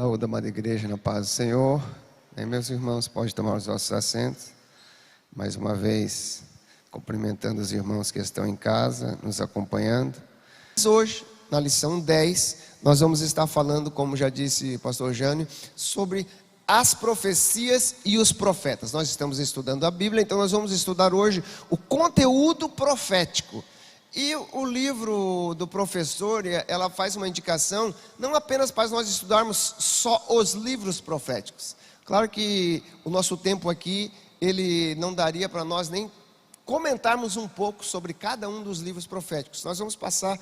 Saúde, amada igreja, na paz do Senhor. Meus irmãos, podem tomar os vossos assentos. Mais uma vez, cumprimentando os irmãos que estão em casa, nos acompanhando. Hoje, na lição 10, nós vamos estar falando, como já disse o pastor Jânio, sobre as profecias e os profetas. Nós estamos estudando a Bíblia, então nós vamos estudar hoje o conteúdo profético. E o livro do professor, ela faz uma indicação, não apenas para nós estudarmos só os livros proféticos. Claro que o nosso tempo aqui, ele não daria para nós nem comentarmos um pouco sobre cada um dos livros proféticos. Nós vamos passar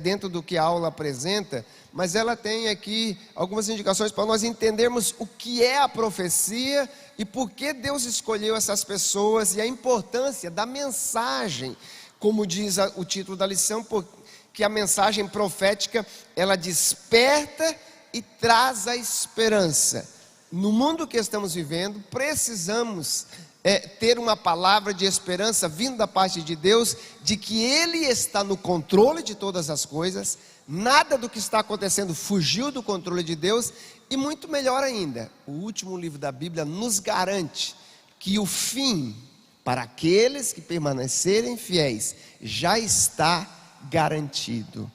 dentro do que a aula apresenta, mas ela tem aqui algumas indicações para nós entendermos o que é a profecia e por que Deus escolheu essas pessoas e a importância da mensagem. Como diz o título da lição, que a mensagem profética, ela desperta e traz a esperança. No mundo que estamos vivendo, precisamos ter uma palavra de esperança vindo da parte de Deus, de que Ele está no controle de todas as coisas, nada do que está acontecendo fugiu do controle de Deus, e muito melhor ainda, o último livro da Bíblia nos garante que o fim, para aqueles que permanecerem fiéis, já está garantido.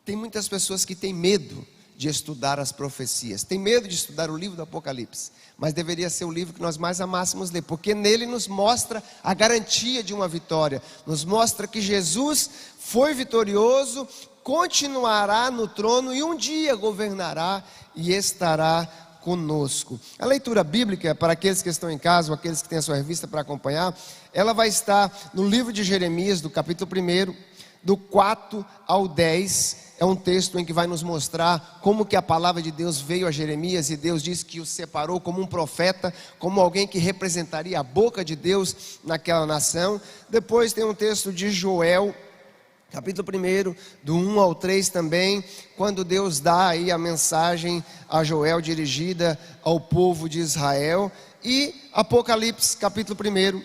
Tem muitas pessoas que têm medo de estudar as profecias, tem medo de estudar o livro do Apocalipse, mas deveria ser o livro que nós mais amássemos ler, porque nele nos mostra a garantia de uma vitória, nos mostra que Jesus foi vitorioso, continuará no trono e um dia governará e estará conosco. A leitura bíblica, para aqueles que estão em casa, ou aqueles que têm a sua revista para acompanhar, ela vai estar no livro de Jeremias, do capítulo 1, do 4 ao 10, é um texto em que vai nos mostrar como que a palavra de Deus veio a Jeremias, e Deus disse que o separou como um profeta, como alguém que representaria a boca de Deus naquela nação. Depois tem um texto de Joel, capítulo 1, do 1 ao 3 também, quando Deus dá aí a mensagem a Joel dirigida ao povo de Israel. E Apocalipse, capítulo 1,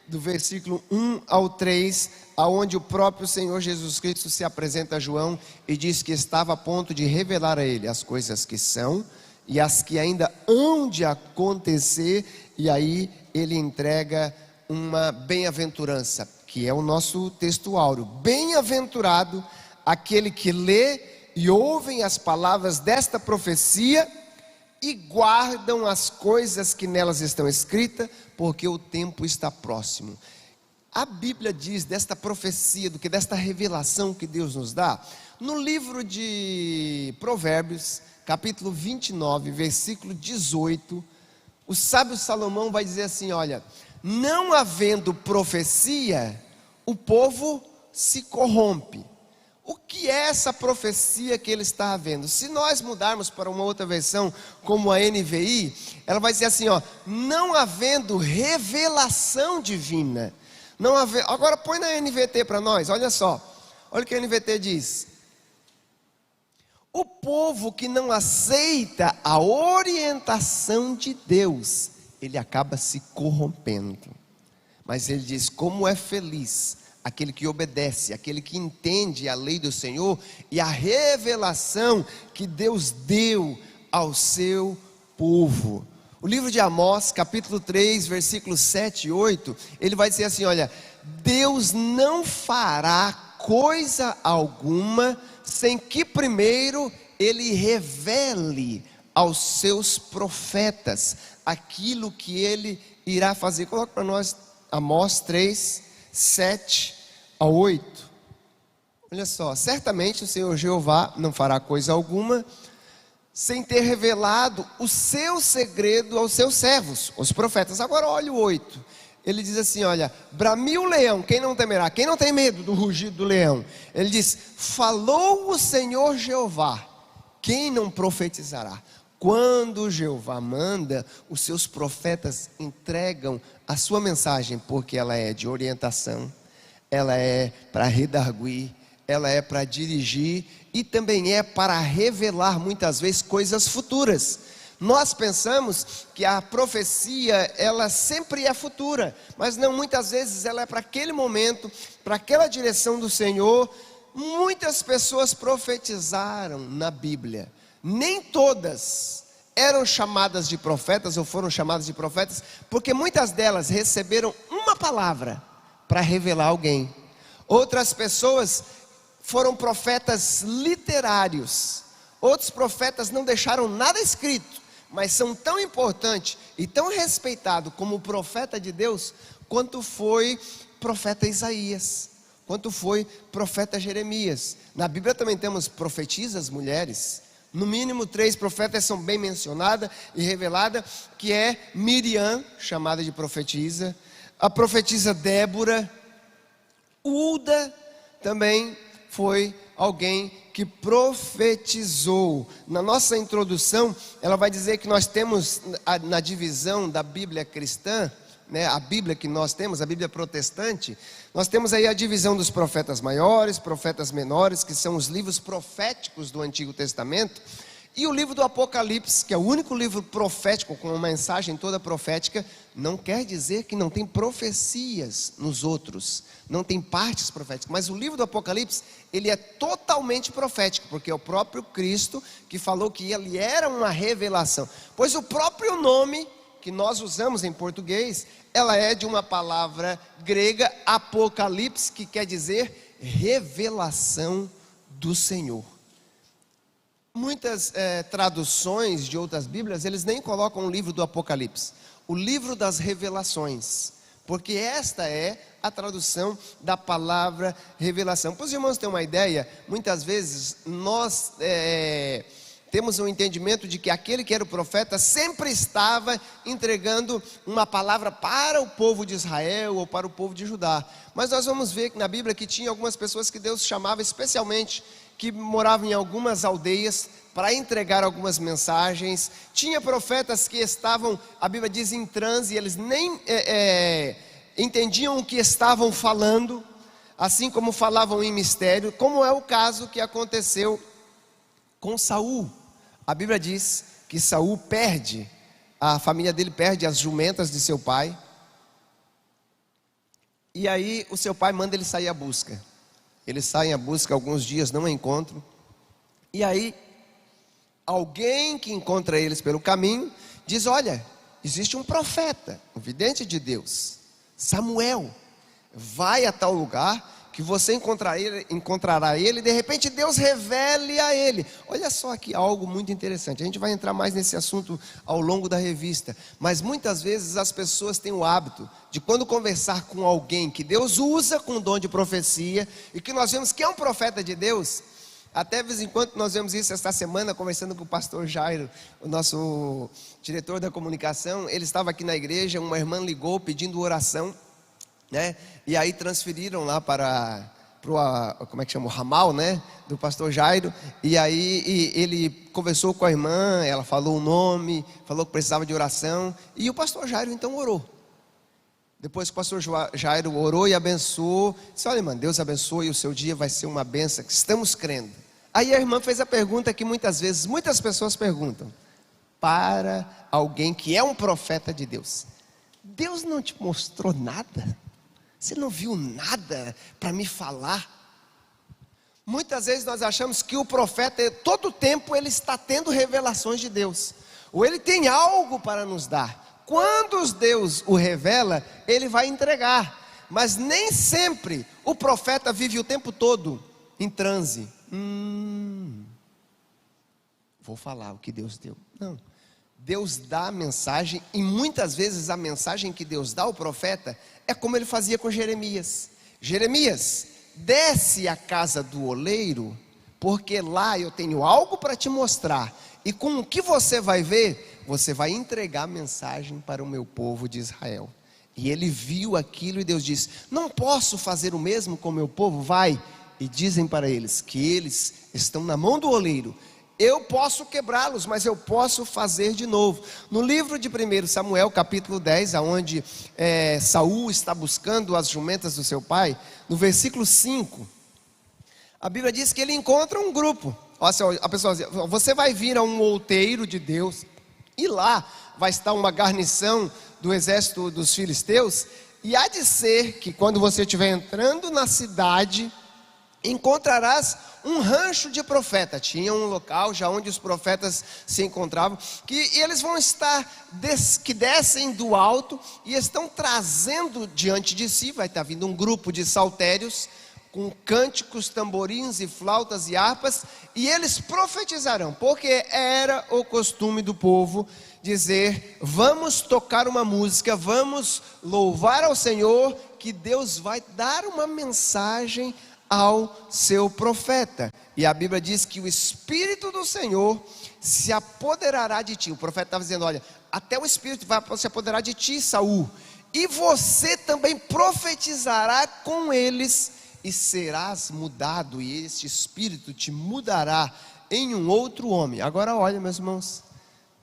do versículo 1 ao 3, aonde o próprio Senhor Jesus Cristo se apresenta a João e diz que estava a ponto de revelar a ele as coisas que são e as que ainda hão de acontecer, e aí ele entrega uma bem-aventurança, que é o nosso texto áureo. Bem-aventurado aquele que lê e ouvem as palavras desta profecia e guardam as coisas que nelas estão escritas, porque o tempo está próximo. A Bíblia diz desta profecia, do que desta revelação que Deus nos dá, no livro de Provérbios, capítulo 29, versículo 18, o sábio Salomão vai dizer assim: olha, não havendo profecia, o povo se corrompe. O que é essa profecia que ele está havendo? Se nós mudarmos para uma outra versão, como a NVI, ela vai dizer assim, ó, não havendo revelação divina. Não haver, agora põe na NVT para nós, olha só. Olha o que a NVT diz. O povo que não aceita a orientação de Deus, ele acaba se corrompendo. Mas ele diz, como é feliz aquele que obedece, aquele que entende a lei do Senhor e a revelação que Deus deu ao seu povo. O livro de Amós, capítulo 3, versículos 7 e 8, ele vai dizer assim, olha, Deus não fará coisa alguma sem que primeiro ele revele aos seus profetas aquilo que ele irá fazer. Coloca para nós Amós 3, 7 a 8. Olha só, certamente o Senhor Jeová não fará coisa alguma sem ter revelado o seu segredo aos seus servos, os profetas. Agora olha o 8, ele diz assim, olha, bramiu o leão, quem não temerá? Quem não tem medo do rugido do leão? Ele diz, falou o Senhor Jeová, quem não profetizará? Quando Jeová manda, os seus profetas entregam a sua mensagem, porque ela é de orientação, ela é para redarguir, ela é para dirigir e também é para revelar muitas vezes coisas futuras. Nós pensamos que a profecia, ela sempre é futura, mas não, muitas vezes ela é para aquele momento, para aquela direção do Senhor. Muitas pessoas profetizaram na Bíblia, Nem todas eram chamadas de profetas ou foram chamadas de profetas, porque muitas delas receberam uma palavra para revelar alguém. Outras pessoas foram profetas literários. Outros profetas não deixaram nada escrito, mas são tão importantes e tão respeitados como o profeta de Deus, quanto foi profeta Isaías, quanto foi profeta Jeremias. Na Bíblia também temos profetisas mulheres. No mínimo 3 profetas são bem mencionadas e reveladas, que é Miriam, chamada de profetisa, a profetisa Débora. Ulda também foi alguém que profetizou. Na nossa introdução, ela vai dizer que nós temos na divisão da Bíblia cristã, né, a Bíblia que nós temos, a Bíblia protestante, nós temos aí a divisão dos profetas maiores, profetas menores, que são os livros proféticos do Antigo Testamento, e o livro do Apocalipse, que é o único livro profético com uma mensagem toda profética. Não quer dizer que não tem profecias nos outros, não tem partes proféticas, mas o livro do Apocalipse, ele é totalmente profético, porque é o próprio Cristo que falou que ele era uma revelação, pois o próprio nome que nós usamos em português, ela é de uma palavra grega, Apocalipse, que quer dizer revelação do Senhor. Muitas traduções de outras Bíblias, eles nem colocam o livro do Apocalipse, o livro das revelações, porque esta é a tradução da palavra revelação. Para os irmãos terem uma ideia, muitas vezes nós temos um entendimento de que aquele que era o profeta sempre estava entregando uma palavra para o povo de Israel ou para o povo de Judá. Mas nós vamos ver que na Bíblia que tinha algumas pessoas que Deus chamava especialmente, que moravam em algumas aldeias, para entregar algumas mensagens. Tinha profetas que estavam, a Bíblia diz, em transe, eles nem entendiam o que estavam falando, assim como falavam em mistério, como é o caso que aconteceu com Saul. A Bíblia diz que Saul perde, a família dele perde as jumentas de seu pai, e aí o seu pai manda ele sair à busca. Eles saem à busca alguns dias, não encontram, e aí alguém que encontra eles pelo caminho diz: olha, existe um profeta, um vidente de Deus, Samuel, vai a tal lugar que você encontrará ele, e de repente Deus revele a ele. Olha só aqui algo muito interessante, a gente vai entrar mais nesse assunto ao longo da revista, mas muitas vezes as pessoas têm o hábito de, quando conversar com alguém que Deus usa com dom de profecia, e que nós vemos que é um profeta de Deus, até de vez em quando nós vemos isso esta semana, conversando com o pastor Jairo, o nosso diretor da comunicação. Ele estava aqui na igreja, uma irmã ligou pedindo oração, né? E aí transferiram lá para como é que chama? O ramal, né? Do pastor Jairo. E aí ele conversou com a irmã, ela falou o nome, falou que precisava de oração, e o pastor Jairo então orou. Depois que o pastor Jairo orou e abençoou, disse: olha, irmã, Deus abençoe, o seu dia vai ser uma bênção, que estamos crendo. Aí a irmã fez a pergunta que muitas vezes, muitas pessoas perguntam para alguém que é um profeta de Deus: Deus não te mostrou nada? Você não viu nada para me falar? Muitas vezes nós achamos que o profeta, todo tempo ele está tendo revelações de Deus, ou ele tem algo para nos dar. Quando Deus o revela, ele vai entregar, mas nem sempre o profeta vive o tempo todo em transe. Vou falar o que Deus deu. Não, Deus dá a mensagem, e muitas vezes a mensagem que Deus dá ao profeta é como ele fazia com Jeremias. Jeremias, desce à casa do oleiro, porque lá eu tenho algo para te mostrar, e com o que você vai ver, você vai entregar a mensagem para o meu povo de Israel. E ele viu aquilo e Deus disse: não posso fazer o mesmo com o meu povo? Vai e dizem para eles que eles estão na mão do oleiro. Eu posso quebrá-los, mas eu posso fazer de novo. No livro de 1 Samuel, capítulo 10, onde Saul está buscando as jumentas do seu pai, no versículo 5, a Bíblia diz que ele encontra um grupo. A pessoa diz: você vai vir a um outeiro de Deus, e lá vai estar uma guarnição do exército dos filisteus, e há de ser que quando você estiver entrando na cidade, encontrarás um rancho de profeta. Tinha um local já onde os profetas se encontravam, e eles vão estar, que descem do alto e estão trazendo diante de si, vai estar vindo um grupo de saltérios, com cânticos, tamborins e flautas e harpas, e eles profetizarão, porque era o costume do povo dizer: vamos tocar uma música, vamos louvar ao Senhor, que Deus vai dar uma mensagem ao seu profeta. E a Bíblia diz que o Espírito do Senhor se apoderará de ti. O profeta estava dizendo: olha, até o Espírito vai se apoderar de ti, Saul, e você também profetizará com eles, e serás mudado, e este Espírito te mudará em um outro homem. Agora olha, meus irmãos,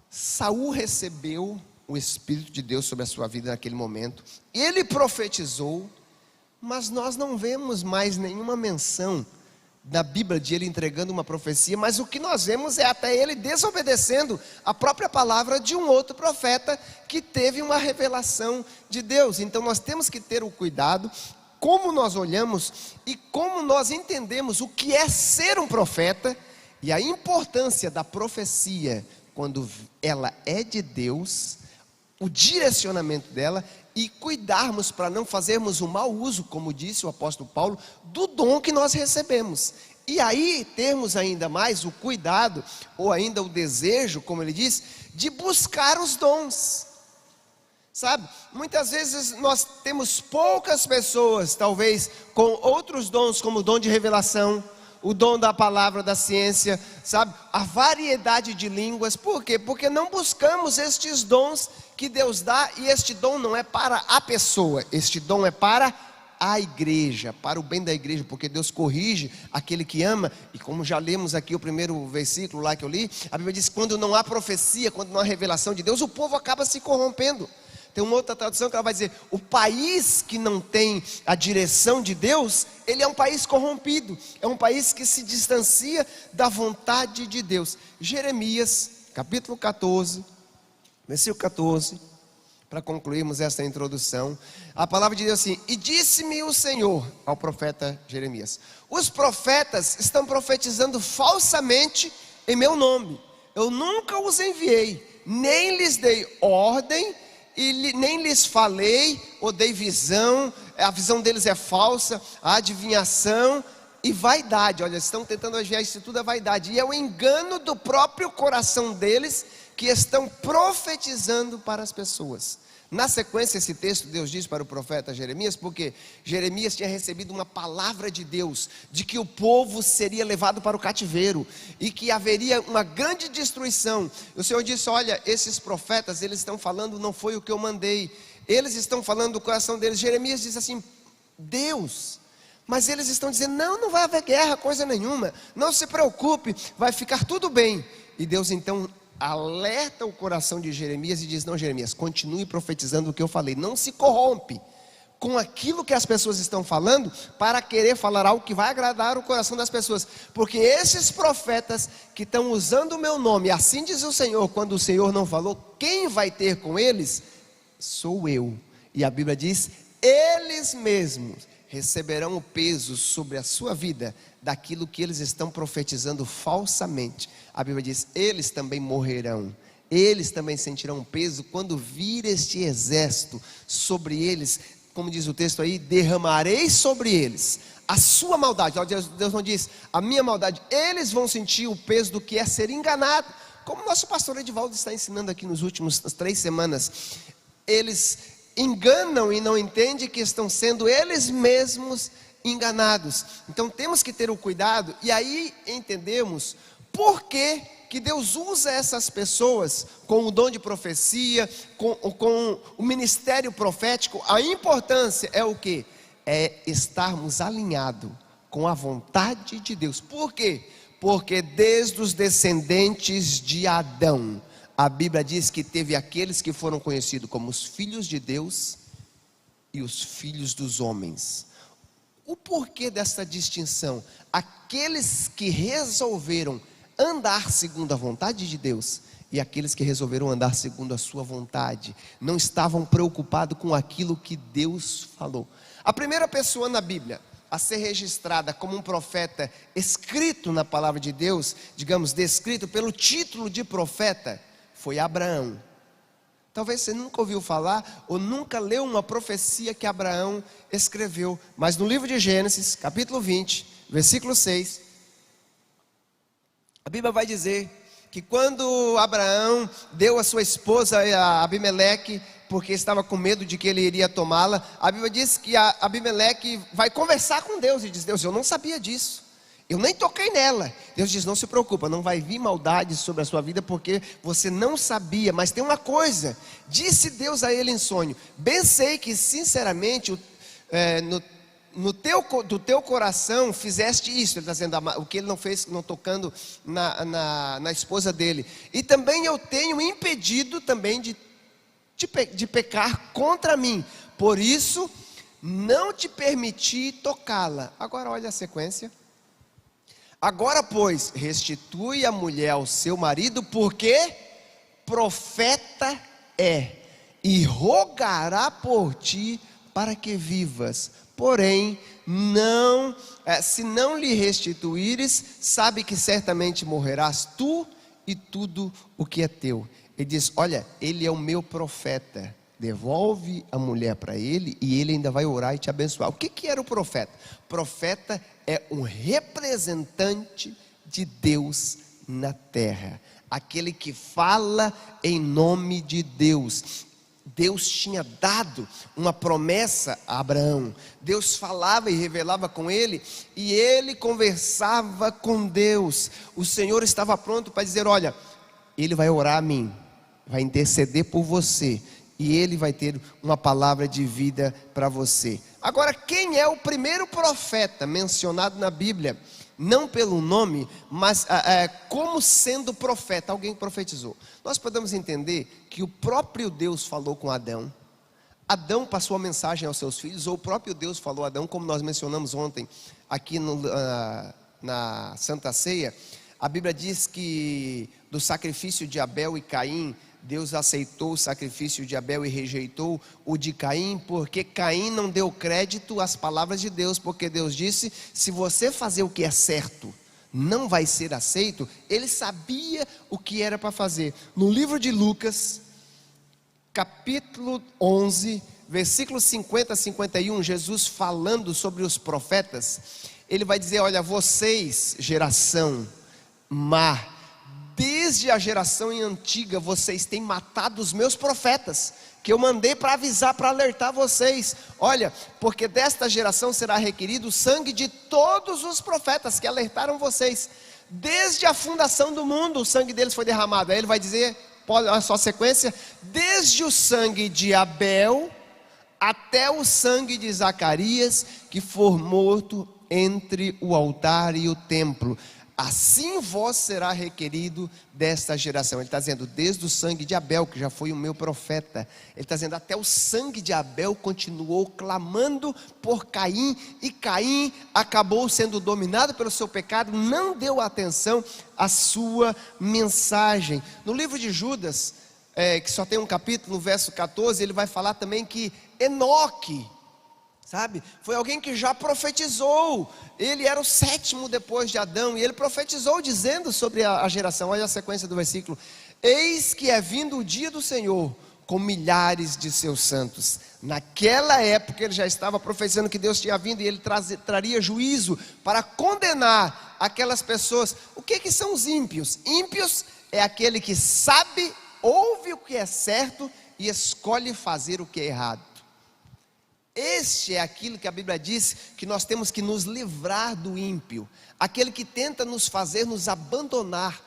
Saul recebeu o Espírito de Deus sobre a sua vida naquele momento, ele profetizou, mas nós não vemos mais nenhuma menção da Bíblia de ele entregando uma profecia, mas o que nós vemos é até ele desobedecendo a própria palavra de um outro profeta que teve uma revelação de Deus. Então nós temos que ter o cuidado como nós olhamos e como nós entendemos o que é ser um profeta, e a importância da profecia quando ela é de Deus, o direcionamento dela, e cuidarmos para não fazermos um mau uso, como disse o apóstolo Paulo, do dom que nós recebemos. E aí termos ainda mais o cuidado, ou ainda o desejo, como ele diz, de buscar os dons. Sabe, muitas vezes nós temos poucas pessoas, talvez, com outros dons, como o dom de revelação, o dom da palavra, da ciência, sabe, a variedade de línguas. Por quê? Porque não buscamos estes dons que Deus dá, e este dom não é para a pessoa, este dom é para a igreja, para o bem da igreja, porque Deus corrige aquele que ama. E como já lemos aqui o primeiro versículo lá que eu li, a Bíblia diz que quando não há profecia, quando não há revelação de Deus, o povo acaba se corrompendo. Tem uma outra tradução que ela vai dizer: o país que não tem a direção de Deus, ele é um país corrompido, é um país que se distancia da vontade de Deus. Jeremias, capítulo 14, versículo 14, para concluirmos esta introdução, a palavra de Deus assim: e disse-me o Senhor ao profeta Jeremias: os profetas estão profetizando falsamente em meu nome, eu nunca os enviei, nem lhes dei ordem, e nem lhes falei ou dei visão, a visão deles é falsa, a adivinhação e vaidade. Olha, estão tentando adivinhar, isso tudo é vaidade, e é o engano do próprio coração deles, que estão profetizando para as pessoas. Na sequência, esse texto Deus diz para o profeta Jeremias, porque Jeremias tinha recebido uma palavra de Deus, de que o povo seria levado para o cativeiro, e que haveria uma grande destruição. O Senhor disse: olha, esses profetas, eles estão falando, não foi o que eu mandei, eles estão falando do coração deles. Jeremias diz assim: Deus, mas eles estão dizendo, não vai haver guerra, coisa nenhuma, não se preocupe, vai ficar tudo bem. E Deus então alerta o coração de Jeremias e diz: não, Jeremias, continue profetizando o que eu falei, não se corrompe com aquilo que as pessoas estão falando, para querer falar algo que vai agradar o coração das pessoas, porque esses profetas que estão usando o meu nome, assim diz o Senhor, quando o Senhor não falou, quem vai ter com eles? Sou eu. E a Bíblia diz: eles mesmos receberão o peso sobre a sua vida daquilo que eles estão profetizando falsamente. A Bíblia diz: eles também morrerão, eles também sentirão peso quando vir este exército sobre eles. Como diz o texto aí: derramarei sobre eles a sua maldade. Deus não diz a minha maldade, eles vão sentir o peso do que é ser enganado, como o nosso pastor Edivaldo está ensinando aqui nos últimos 3 semanas. Eles enganam e não entendem que estão sendo eles mesmos enganados. Então temos que ter o cuidado, e aí entendemos por que Deus usa essas pessoas com o dom de profecia, com o ministério profético. A importância é o que? É estarmos alinhados com a vontade de Deus. Por quê? Porque desde os descendentes de Adão, a Bíblia diz que teve aqueles que foram conhecidos como os filhos de Deus e os filhos dos homens. O porquê dessa distinção? Aqueles que resolveram andar segundo a vontade de Deus e aqueles que resolveram andar segundo a sua vontade, não estavam preocupados com aquilo que Deus falou. A primeira pessoa na Bíblia a ser registrada como um profeta escrito na palavra de Deus, digamos, descrito pelo título de profeta, foi Abraão. Talvez você nunca ouviu falar ou nunca leu uma profecia que Abraão escreveu, mas no livro de Gênesis, capítulo 20, versículo 6, a Bíblia vai dizer que quando Abraão deu a sua esposa a Abimeleque, porque estava com medo de que ele iria tomá-la, a Bíblia diz que Abimeleque vai conversar com Deus e diz: Deus, eu não sabia disso, eu nem toquei nela. Deus diz: não se preocupa, não vai vir maldade sobre a sua vida, porque você não sabia. Mas tem uma coisa, disse Deus a ele em sonho: bem sei que sinceramente do teu coração fizeste isso. Ele está dizendo o que ele não fez, não tocando na esposa dele. E também eu tenho impedido também de pecar contra mim, por isso não te permiti tocá-la. Agora olha a sequência: agora pois restitui a mulher ao seu marido, porque profeta é, e rogará por ti para que vivas. Porém, se não lhe restituíres, sabe que certamente morrerás tu e tudo o que é teu. Ele diz: olha, ele é o meu profeta, devolve a mulher para ele e ele ainda vai orar e te abençoar. O que era o profeta? Profeta é um representante de Deus na terra, aquele que fala em nome de Deus. Deus tinha dado uma promessa a Abraão, Deus falava e revelava com ele, e ele conversava com Deus. O Senhor estava pronto para dizer: olha, ele vai orar a mim, vai interceder por você, e ele vai ter uma palavra de vida para você. Agora, quem é o primeiro profeta mencionado na Bíblia? Não pelo nome, mas como sendo profeta, alguém profetizou. Nós podemos entender que o próprio Deus falou com Adão. Adão passou a mensagem aos seus filhos, ou o próprio Deus falou a Adão, como nós mencionamos ontem aqui na Santa Ceia. A Bíblia diz que do sacrifício de Abel e Caim, Deus aceitou o sacrifício de Abel e rejeitou o de Caim, porque Caim não deu crédito às palavras de Deus, porque Deus disse: se você fazer o que é certo, não vai ser aceito. Ele sabia o que era para fazer. No livro de Lucas, capítulo 11, versículos 50 a 51, Jesus falando sobre os profetas, ele vai dizer: olha, vocês, geração má, desde a geração antiga vocês têm matado os meus profetas, que eu mandei para avisar, para alertar vocês. Olha, porque desta geração será requerido o sangue de todos os profetas que alertaram vocês. Desde a fundação do mundo o sangue deles foi derramado. Aí ele vai dizer, olha só a sequência: desde o sangue de Abel até o sangue de Zacarias, que foi morto entre o altar e o templo. Assim vós será requerido desta geração. Ele está dizendo, desde o sangue de Abel, que já foi o meu profeta. Ele está dizendo, até o sangue de Abel continuou clamando por Caim, e Caim acabou sendo dominado pelo seu pecado, não deu atenção à sua mensagem. No livro de Judas, que só tem um capítulo, no verso 14, ele vai falar também que Enoque, sabe, foi alguém que já profetizou. Ele era o sétimo depois de Adão, e ele profetizou dizendo sobre a geração. Olha a sequência do versículo: eis que é vindo o dia do Senhor com milhares de seus santos. Naquela época ele já estava profetizando que Deus tinha vindo, e ele traria juízo para condenar aquelas pessoas. O que são os ímpios? Ímpios é aquele que sabe, ouve o que é certo e escolhe fazer o que é errado. Este é aquilo que a Bíblia diz que nós temos que nos livrar do ímpio, aquele que tenta nos fazer nos abandonar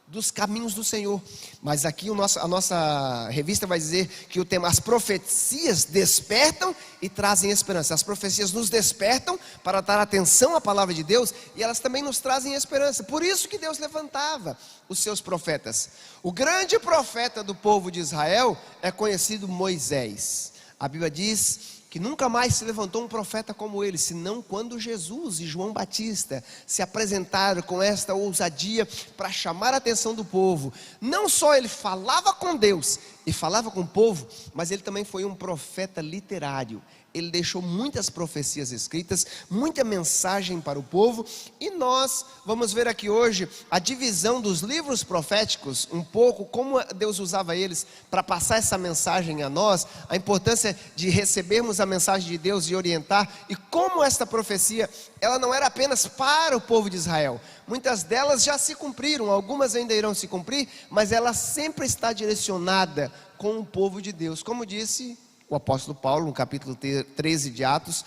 dos caminhos do Senhor. Mas aqui a nossa revista vai dizer que o tema: as profecias despertam e trazem esperança. As profecias nos despertam para dar atenção à palavra de Deus, e elas também nos trazem esperança. Por isso que Deus levantava os seus profetas. O grande profeta do povo de Israel é conhecido Moisés. A Bíblia diz que nunca mais se levantou um profeta como ele, senão quando Jesus e João Batista se apresentaram com esta ousadia para chamar a atenção do povo. Não só ele falava com Deus e falava com o povo, mas ele também foi um profeta literário. ele deixou muitas profecias escritas, muita mensagem para o povo, e nós vamos ver aqui hoje a divisão dos livros proféticos, um pouco como Deus usava eles para passar essa mensagem a nós, a importância de recebermos a mensagem de Deus e orientar, e como esta profecia, ela não era apenas para o povo de Israel, muitas delas já se cumpriram, algumas ainda irão se cumprir, mas ela sempre está direcionada com o povo de Deus, como disse o apóstolo Paulo no capítulo 13 de Atos,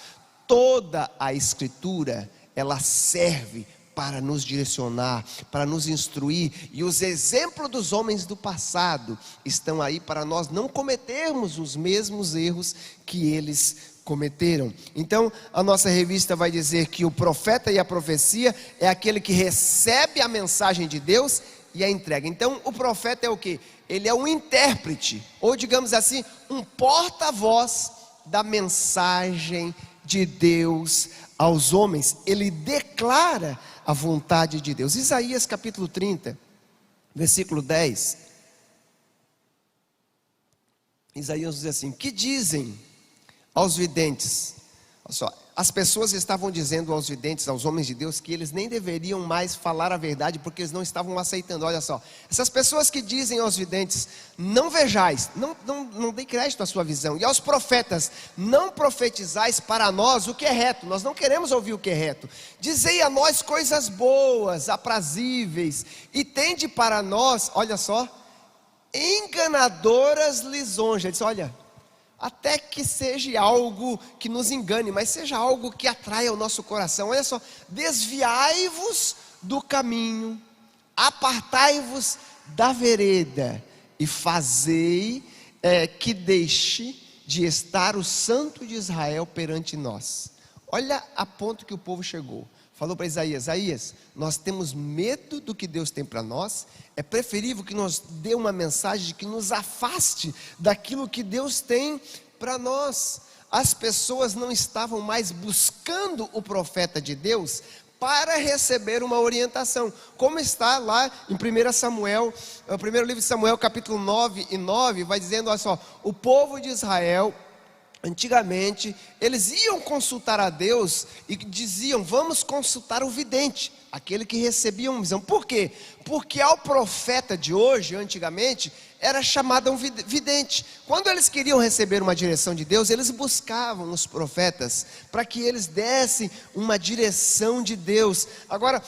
toda a escritura, ela serve para nos direcionar, para nos instruir, e os exemplos dos homens do passado estão aí para nós não cometermos os mesmos erros que eles cometeram. Então a nossa revista vai dizer que o profeta e a profecia é aquele que recebe a mensagem de Deus e a entrega. Então o profeta é o que? Ele é um intérprete, ou digamos assim, um porta-voz da mensagem de Deus aos homens. Ele declara a vontade de Deus. Isaías capítulo 30, versículo 10. Isaías diz assim: que dizem aos videntes? Olha só, as pessoas estavam dizendo aos videntes, aos homens de Deus, que eles nem deveriam mais falar a verdade, porque eles não estavam aceitando. Olha só, essas pessoas que dizem aos videntes, não vejais, não dê crédito à sua visão, e aos profetas, não profetizais para nós o que é reto. Nós não queremos ouvir o que é reto. Dizei a nós coisas boas, aprazíveis, e tende para nós, olha só, enganadoras lisonjas. Ele diz: olha, até que seja algo que nos engane, mas seja algo que atraia o nosso coração. Olha só, desviai-vos do caminho, apartai-vos da vereda, e fazei que deixe de estar o Santo de Israel perante nós. Olha a ponto que o povo chegou. Falou para Isaías: Isaías, nós temos medo do que Deus tem para nós, é preferível que nos dê uma mensagem que nos afaste daquilo que Deus tem para nós. As pessoas não estavam mais buscando o profeta de Deus para receber uma orientação, como está lá em 1 Samuel, o primeiro livro de Samuel, capítulo 9 e 9, vai dizendo: olha só, o povo de Israel, antigamente, eles iam consultar a Deus e diziam: vamos consultar o vidente, aquele que recebia uma visão. Por quê? Porque ao profeta de hoje, antigamente, era chamado um vidente. Quando eles queriam receber uma direção de Deus, eles buscavam os profetas para que eles dessem uma direção de Deus. Agora,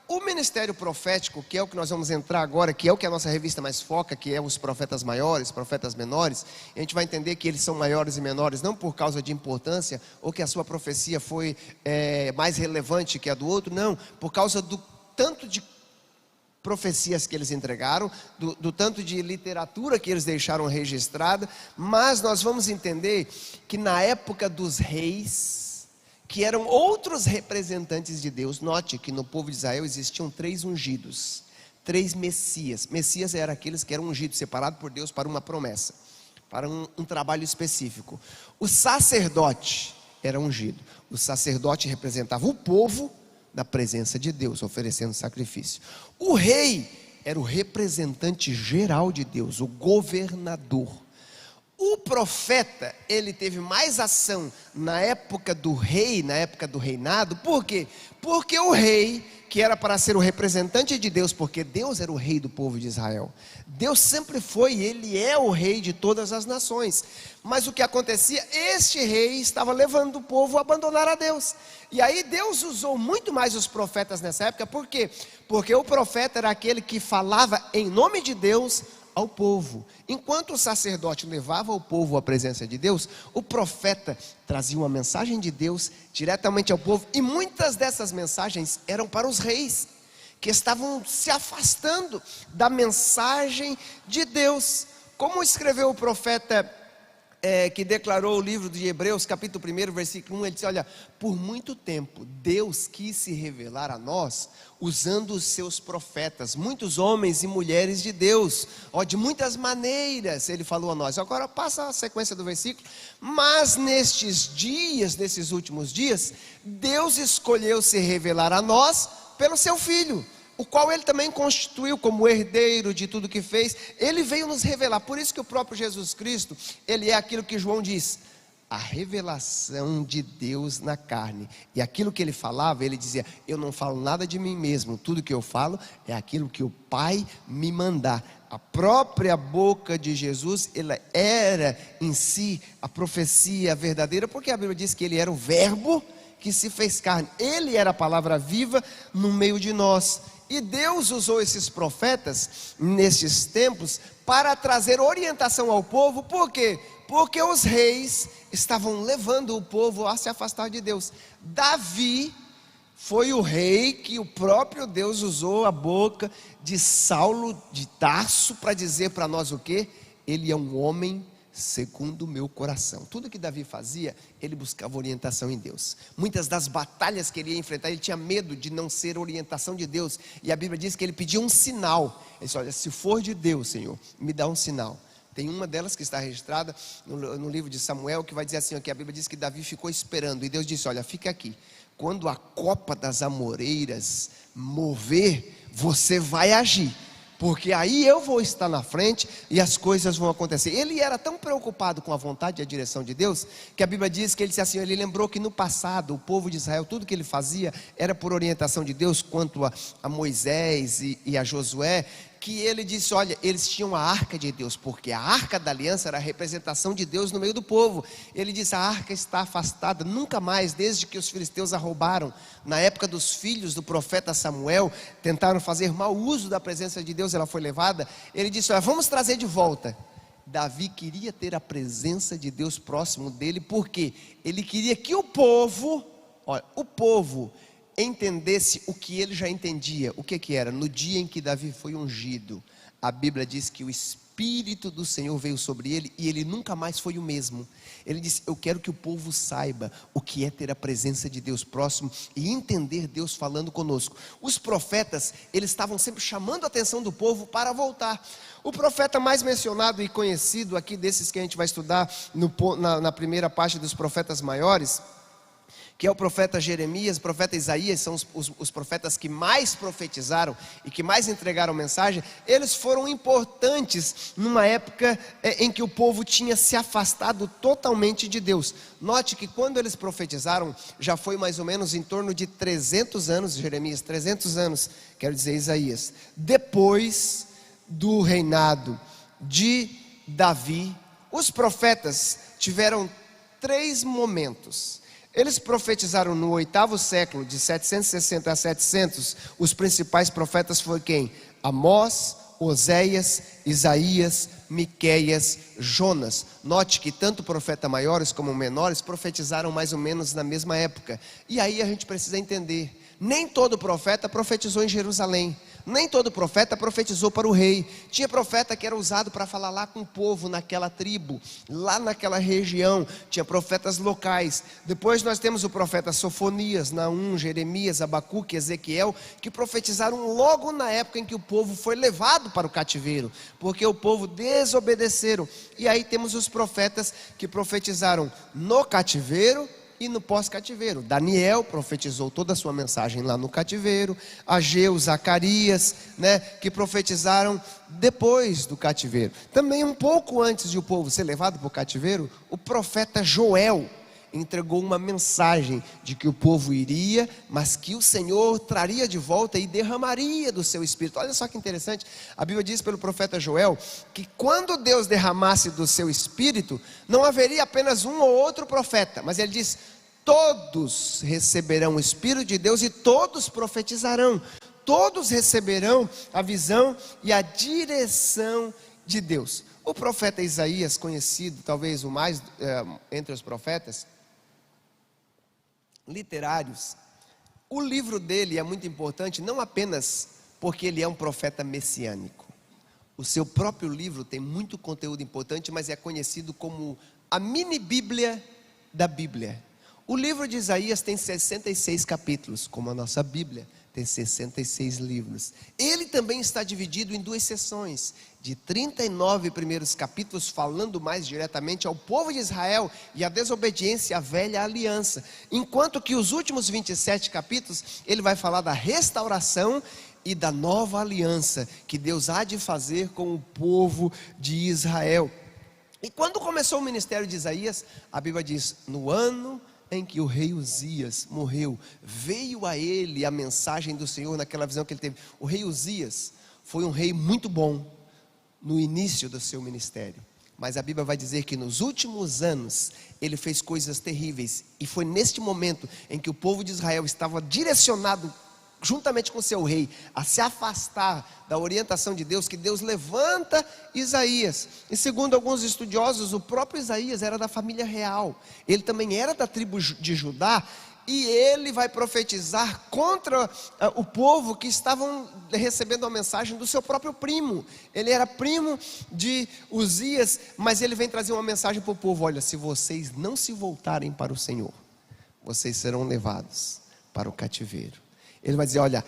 o ministério profético, que é o que nós vamos entrar agora, que é o que a nossa revista mais foca, que é os profetas maiores, profetas menores, a gente vai entender que eles são maiores e menores, não por causa de importância, ou que a sua profecia foi mais relevante que a do outro, não, por causa do tanto de profecias que eles entregaram, do tanto de literatura que eles deixaram registrada. Mas nós vamos entender que na época dos reis, que eram outros representantes de Deus, note que no povo de Israel existiam 3 ungidos, 3 Messias. Messias eram aqueles que eram ungidos, separados por Deus para uma promessa, para um trabalho específico. O sacerdote era ungido. O sacerdote representava o povo na presença de Deus, oferecendo sacrifício. O rei era o representante geral de Deus, o governador. O profeta, ele teve mais ação na época do rei, na época do reinado. Por quê? Porque o rei, que era para ser o representante de Deus, porque Deus era o rei do povo de Israel, Deus sempre foi, ele é o rei de todas as nações. Mas o que acontecia? Este rei estava levando o povo a abandonar a Deus. E aí Deus usou muito mais os profetas nessa época. Por quê? Porque o profeta era aquele que falava em nome de Deus ao povo. Enquanto o sacerdote levava o povo à presença de Deus, o profeta trazia uma mensagem de Deus diretamente ao povo. E muitas dessas mensagens eram para os reis, que estavam se afastando da mensagem de Deus. Como escreveu o profeta que declarou o livro de Hebreus, capítulo 1, versículo 1, ele diz: olha, por muito tempo Deus quis se revelar a nós usando os seus profetas, muitos homens e mulheres de Deus, de muitas maneiras ele falou a nós. Agora passa a sequência do versículo: mas nestes dias, nesses últimos dias, Deus escolheu se revelar a nós pelo seu Filho, o qual ele também constituiu como herdeiro de tudo que fez. Ele veio nos revelar. Por isso que o próprio Jesus Cristo, ele é aquilo que João diz: a revelação de Deus na carne. E aquilo que ele falava, ele dizia: eu não falo nada de mim mesmo, tudo que eu falo é aquilo que o Pai me mandar. A própria boca de Jesus, ela era em si a profecia verdadeira, porque a Bíblia diz que ele era o verbo que se fez carne. Ele era a palavra viva no meio de nós. E Deus usou esses profetas nestes tempos para trazer orientação ao povo. Por quê? Porque os reis estavam levando o povo a se afastar de Deus. Davi foi o rei que o próprio Deus usou a boca de Saulo de Tarso para dizer para nós o quê? Ele é um homem segundo o meu coração. Tudo que Davi fazia, ele buscava orientação em Deus. Muitas das batalhas que ele ia enfrentar, ele tinha medo de não ser orientação de Deus. E a Bíblia diz que ele pedia um sinal. Ele disse: olha, se for de Deus, Senhor, me dá um sinal. Tem uma delas que está registrada no livro de Samuel, que vai dizer assim, que a Bíblia diz que Davi ficou esperando. E Deus disse: olha, fica aqui. Quando a copa das amoreiras mover, você vai agir. Porque aí eu vou estar na frente e as coisas vão acontecer. Ele era tão preocupado com a vontade e a direção de Deus, que a Bíblia diz que ele disse assim, ele lembrou que no passado o povo de Israel, tudo que ele fazia era por orientação de Deus, quanto a Moisés e a Josué, que ele disse, olha, eles tinham a arca de Deus, porque a arca da aliança era a representação de Deus no meio do povo. Ele disse, a arca está afastada, nunca mais, desde que os filisteus a roubaram. Na época dos filhos do profeta Samuel, tentaram fazer mau uso da presença de Deus, ela foi levada. Ele disse, olha, vamos trazer de volta. Davi queria ter a presença de Deus próximo dele, porque ele queria que o povo entendesse o que ele já entendia. O que era? No dia em que Davi foi ungido, a Bíblia diz que o Espírito do Senhor veio sobre ele e ele nunca mais foi o mesmo. Ele disse, eu quero que o povo saiba o que é ter a presença de Deus próximo e entender Deus falando conosco. Os profetas, eles estavam sempre chamando a atenção do povo para voltar. O profeta mais mencionado e conhecido aqui, desses que a gente vai estudar na primeira parte dos profetas maiores, que é o profeta Jeremias, o profeta Isaías, são os profetas que mais profetizaram e que mais entregaram mensagem. Eles foram importantes numa época em que o povo tinha se afastado totalmente de Deus. Note que quando eles profetizaram, já foi mais ou menos em torno de 300 anos, Jeremias, 300 anos, quero dizer Isaías, depois do reinado de Davi. Os profetas tiveram 3 momentos. Eles profetizaram no 8º século, de 760 a 700, os principais profetas foram quem? Amós, Oséias, Isaías, Miqueias, Jonas. Note que tanto profetas maiores como menores profetizaram mais ou menos na mesma época. E aí a gente precisa entender, nem todo profeta profetizou em Jerusalém. Nem todo profeta profetizou para o rei. Tinha profeta que era usado para falar lá com o povo, naquela tribo, lá naquela região. Tinha profetas locais. Depois nós temos o profeta Sofonias, Naum, Jeremias, Abacuque, Ezequiel, que profetizaram logo na época em que o povo foi levado para o cativeiro, porque o povo desobedeceram. E aí temos os profetas que profetizaram no cativeiro e no pós-cativeiro. Daniel profetizou toda a sua mensagem lá no cativeiro. Ageu, Zacarias, que profetizaram depois do cativeiro. Também um pouco antes de o povo ser levado para o cativeiro, o profeta Joel entregou uma mensagem de que o povo iria, mas que o Senhor traria de volta e derramaria do seu Espírito. Olha só que interessante, a Bíblia diz pelo profeta Joel, que quando Deus derramasse do seu Espírito, não haveria apenas um ou outro profeta, mas ele diz, todos receberão o Espírito de Deus e todos profetizarão, todos receberão a visão e a direção de Deus. O profeta Isaías, conhecido talvez o mais entre os profetas literários, o livro dele é muito importante, não apenas porque ele é um profeta messiânico. O seu próprio livro tem muito conteúdo importante, mas é conhecido como a mini Bíblia da Bíblia. O livro de Isaías tem 66 capítulos, como a nossa Bíblia tem 66 livros. Ele também está dividido em 2 seções, de 39 primeiros capítulos, falando mais diretamente ao povo de Israel e à desobediência à velha aliança, enquanto que os últimos 27 capítulos, ele vai falar da restauração e da nova aliança, que Deus há de fazer com o povo de Israel. E quando começou o ministério de Isaías, a Bíblia diz: no ano em que o rei Uzias morreu, veio a ele a mensagem do Senhor naquela visão que ele teve. O rei Uzias foi um rei muito bom no início do seu ministério, mas a Bíblia vai dizer que nos últimos anos ele fez coisas terríveis, e foi neste momento em que o povo de Israel estava direcionado, juntamente com seu rei, a se afastar da orientação de Deus, que Deus levanta Isaías. E segundo alguns estudiosos, o próprio Isaías era da família real, ele também era da tribo de Judá, e ele vai profetizar contra o povo que estavam recebendo a mensagem do seu próprio primo. Ele era primo de Uzias, mas ele vem trazer uma mensagem para o povo: olha, se vocês não se voltarem para o Senhor, vocês serão levados para o cativeiro. Ele vai dizer: olha,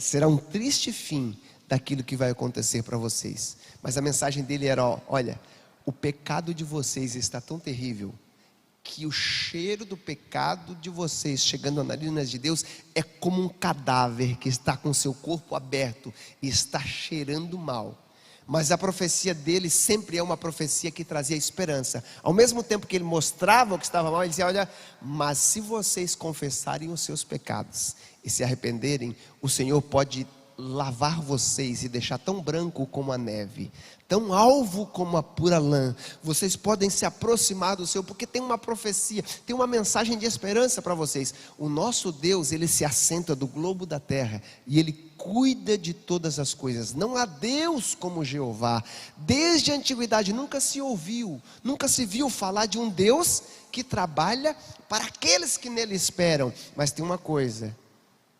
será um triste fim daquilo que vai acontecer para vocês. Mas a mensagem dele era: olha, o pecado de vocês está tão terrível, que o cheiro do pecado de vocês chegando nas narinas de Deus é como um cadáver que está com seu corpo aberto e está cheirando mal. Mas a profecia dele sempre é uma profecia que trazia esperança. Ao mesmo tempo que ele mostrava o que estava mal, ele dizia: olha, mas se vocês confessarem os seus pecados e se arrependerem, o Senhor pode lavar vocês e deixar tão branco como a neve, tão alvo como a pura lã. Vocês podem se aproximar do Senhor, porque tem uma profecia, tem uma mensagem de esperança para vocês. O nosso Deus, ele se assenta do globo da terra e ele cuida de todas as coisas. Não há Deus como Jeová. Desde a antiguidade nunca se ouviu, nunca se viu falar de um Deus que trabalha para aqueles que nele esperam. Mas tem uma coisa: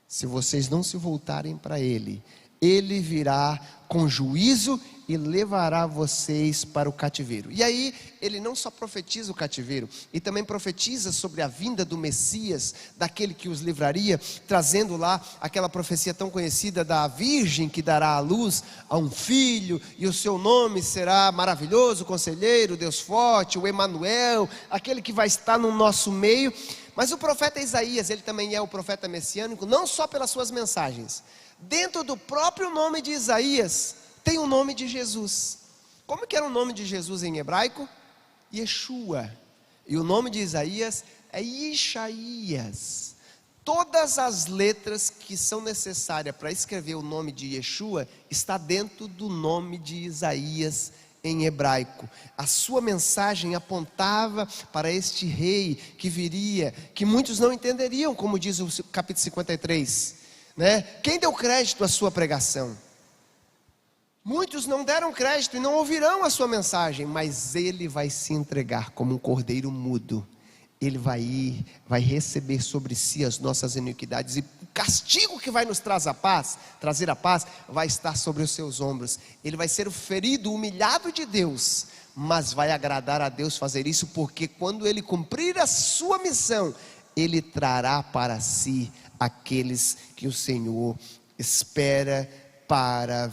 se vocês não se voltarem para Ele, Ele virá com juízo e levará vocês para o cativeiro. E aí, ele não só profetiza o cativeiro, e também profetiza sobre a vinda do Messias, daquele que os livraria, trazendo lá aquela profecia tão conhecida da virgem que dará à luz a um filho, e o seu nome será Maravilhoso, Conselheiro, Deus Forte, o Emanuel, aquele que vai estar no nosso meio. Mas o profeta Isaías, ele também é o profeta messiânico, não só pelas suas mensagens. Dentro do próprio nome de Isaías, tem o nome de Jesus. Como que era o nome de Jesus em hebraico? Yeshua. E o nome de Isaías é Ishaías. Todas as letras que são necessárias para escrever o nome de Yeshua, está dentro do nome de Isaías em hebraico. A sua mensagem apontava para este rei que viria, que muitos não entenderiam, como diz o capítulo 53, né? Quem deu crédito à sua pregação? Muitos não deram crédito e não ouvirão a sua mensagem, mas ele vai se entregar como um cordeiro mudo. Ele vai ir, vai receber sobre si as nossas iniquidades, e o castigo que vai nos trazer a paz, vai estar sobre os seus ombros. Ele vai ser o ferido, humilhado de Deus, mas vai agradar a Deus fazer isso, porque quando ele cumprir a sua missão, ele trará para si aqueles que o Senhor espera para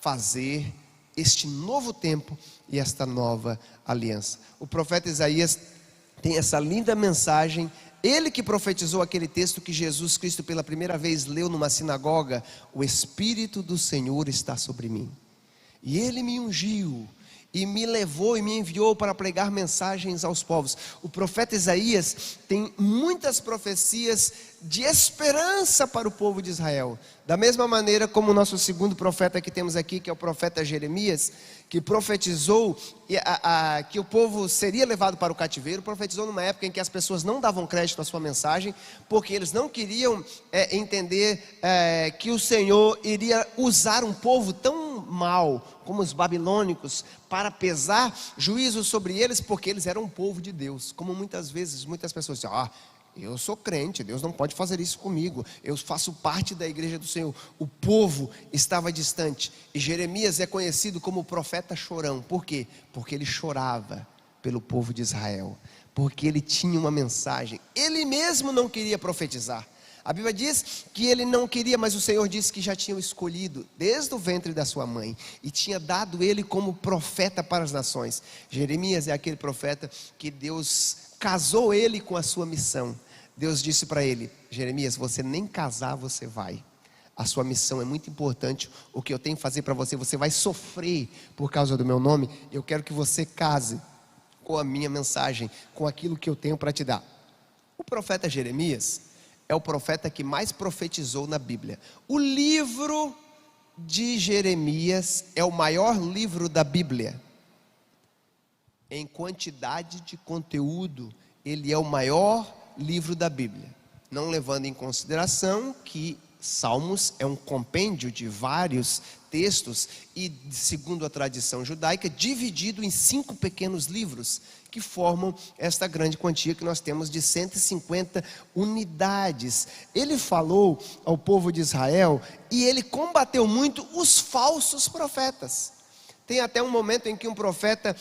fazer este novo tempo e esta nova aliança. O profeta Isaías tem essa linda mensagem, ele que profetizou aquele texto que Jesus Cristo pela primeira vez leu numa sinagoga: o Espírito do Senhor está sobre mim, e Ele me ungiu, e me levou e me enviou para pregar mensagens aos povos. O profeta Isaías tem muitas profecias de esperança para o povo de Israel, da mesma maneira como o nosso segundo profeta que temos aqui, que é o profeta Jeremias, que profetizou que o povo seria levado para o cativeiro. Profetizou numa época em que as pessoas não davam crédito à sua mensagem, porque eles não queriam entender que o Senhor iria usar um povo tão mau como os babilônicos para pesar juízo sobre eles, porque eles eram um povo de Deus. Como muitas vezes muitas pessoas dizem: eu sou crente, Deus não pode fazer isso comigo, eu faço parte da igreja do Senhor. O povo estava distante, e Jeremias é conhecido como o profeta chorão. Por quê? Porque ele chorava pelo povo de Israel, porque ele tinha uma mensagem. Ele mesmo não queria profetizar. A Bíblia diz que ele não queria, mas o Senhor disse que já tinha o escolhido desde o ventre da sua mãe, e tinha dado ele como profeta para as nações. Jeremias é aquele profeta que Deus casou ele com a sua missão. Deus disse para ele: Jeremias, você nem casar você vai, a sua missão é muito importante, o que eu tenho que fazer para você, você vai sofrer por causa do meu nome, eu quero que você case. ou a minha mensagem, com aquilo que eu tenho para te dar. O profeta Jeremias é o profeta que mais profetizou na Bíblia. O livro de Jeremias é o maior livro da Bíblia. Em quantidade de conteúdo, ele é o maior livro da Bíblia. Não levando em consideração que Salmos é um compêndio de vários textos e, segundo a tradição judaica, dividido em 5 pequenos livros que formam esta grande quantia que nós temos de 150 unidades. Ele falou ao povo de Israel e ele combateu muito os falsos profetas. Tem até um momento em que um profeta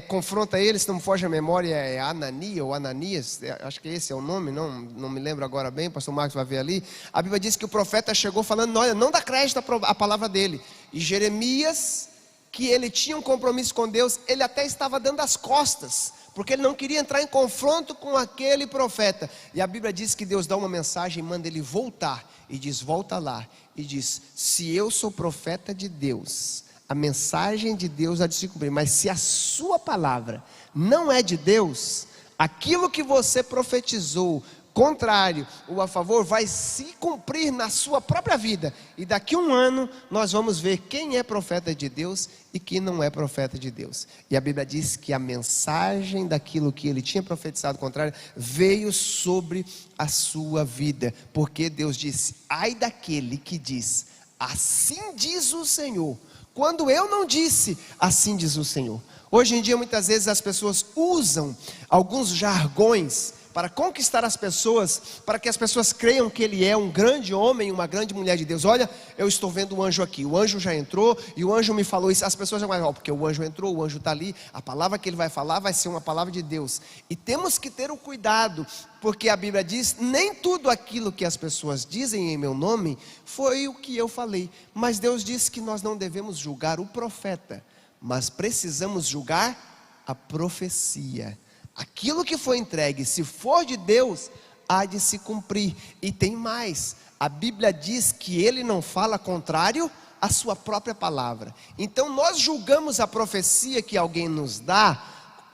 confronta ele, se não me foge a memória, é Ananias ou Ananias, acho que esse é o nome, não me lembro agora bem, o pastor Marcos vai ver ali. A Bíblia diz que o profeta chegou falando, olha, não dá crédito à palavra dele. E Jeremias, que ele tinha um compromisso com Deus, ele até estava dando as costas, porque ele não queria entrar em confronto com aquele profeta. E a Bíblia diz que Deus dá uma mensagem, manda ele voltar, e diz, volta lá, e diz, se eu sou profeta de Deus, a mensagem de Deus há de se cumprir, mas se a sua palavra não é de Deus, aquilo que você profetizou, contrário ou a favor, vai se cumprir na sua própria vida, e daqui a um ano nós vamos ver quem é profeta de Deus e quem não é profeta de Deus. E a Bíblia diz que a mensagem daquilo que ele tinha profetizado contrário, veio sobre a sua vida, porque Deus disse, ai daquele que diz, assim diz o Senhor, quando eu não disse, assim diz o Senhor. Hoje em dia muitas vezes as pessoas usam alguns jargões para conquistar as pessoas, para que as pessoas creiam que ele é um grande homem, uma grande mulher de Deus. Olha, eu estou vendo um anjo aqui, o anjo já entrou, e o anjo me falou isso. As pessoas já vão, porque o anjo entrou, o anjo está ali, a palavra que ele vai falar vai ser uma palavra de Deus. E temos que ter o cuidado, porque a Bíblia diz, nem tudo aquilo que as pessoas dizem em meu nome, foi o que eu falei. Mas Deus diz que nós não devemos julgar o profeta, mas precisamos julgar a profecia. Aquilo que foi entregue, se for de Deus, há de se cumprir. E tem mais, a Bíblia diz que ele não fala contrário à sua própria palavra. Então nós julgamos a profecia que alguém nos dá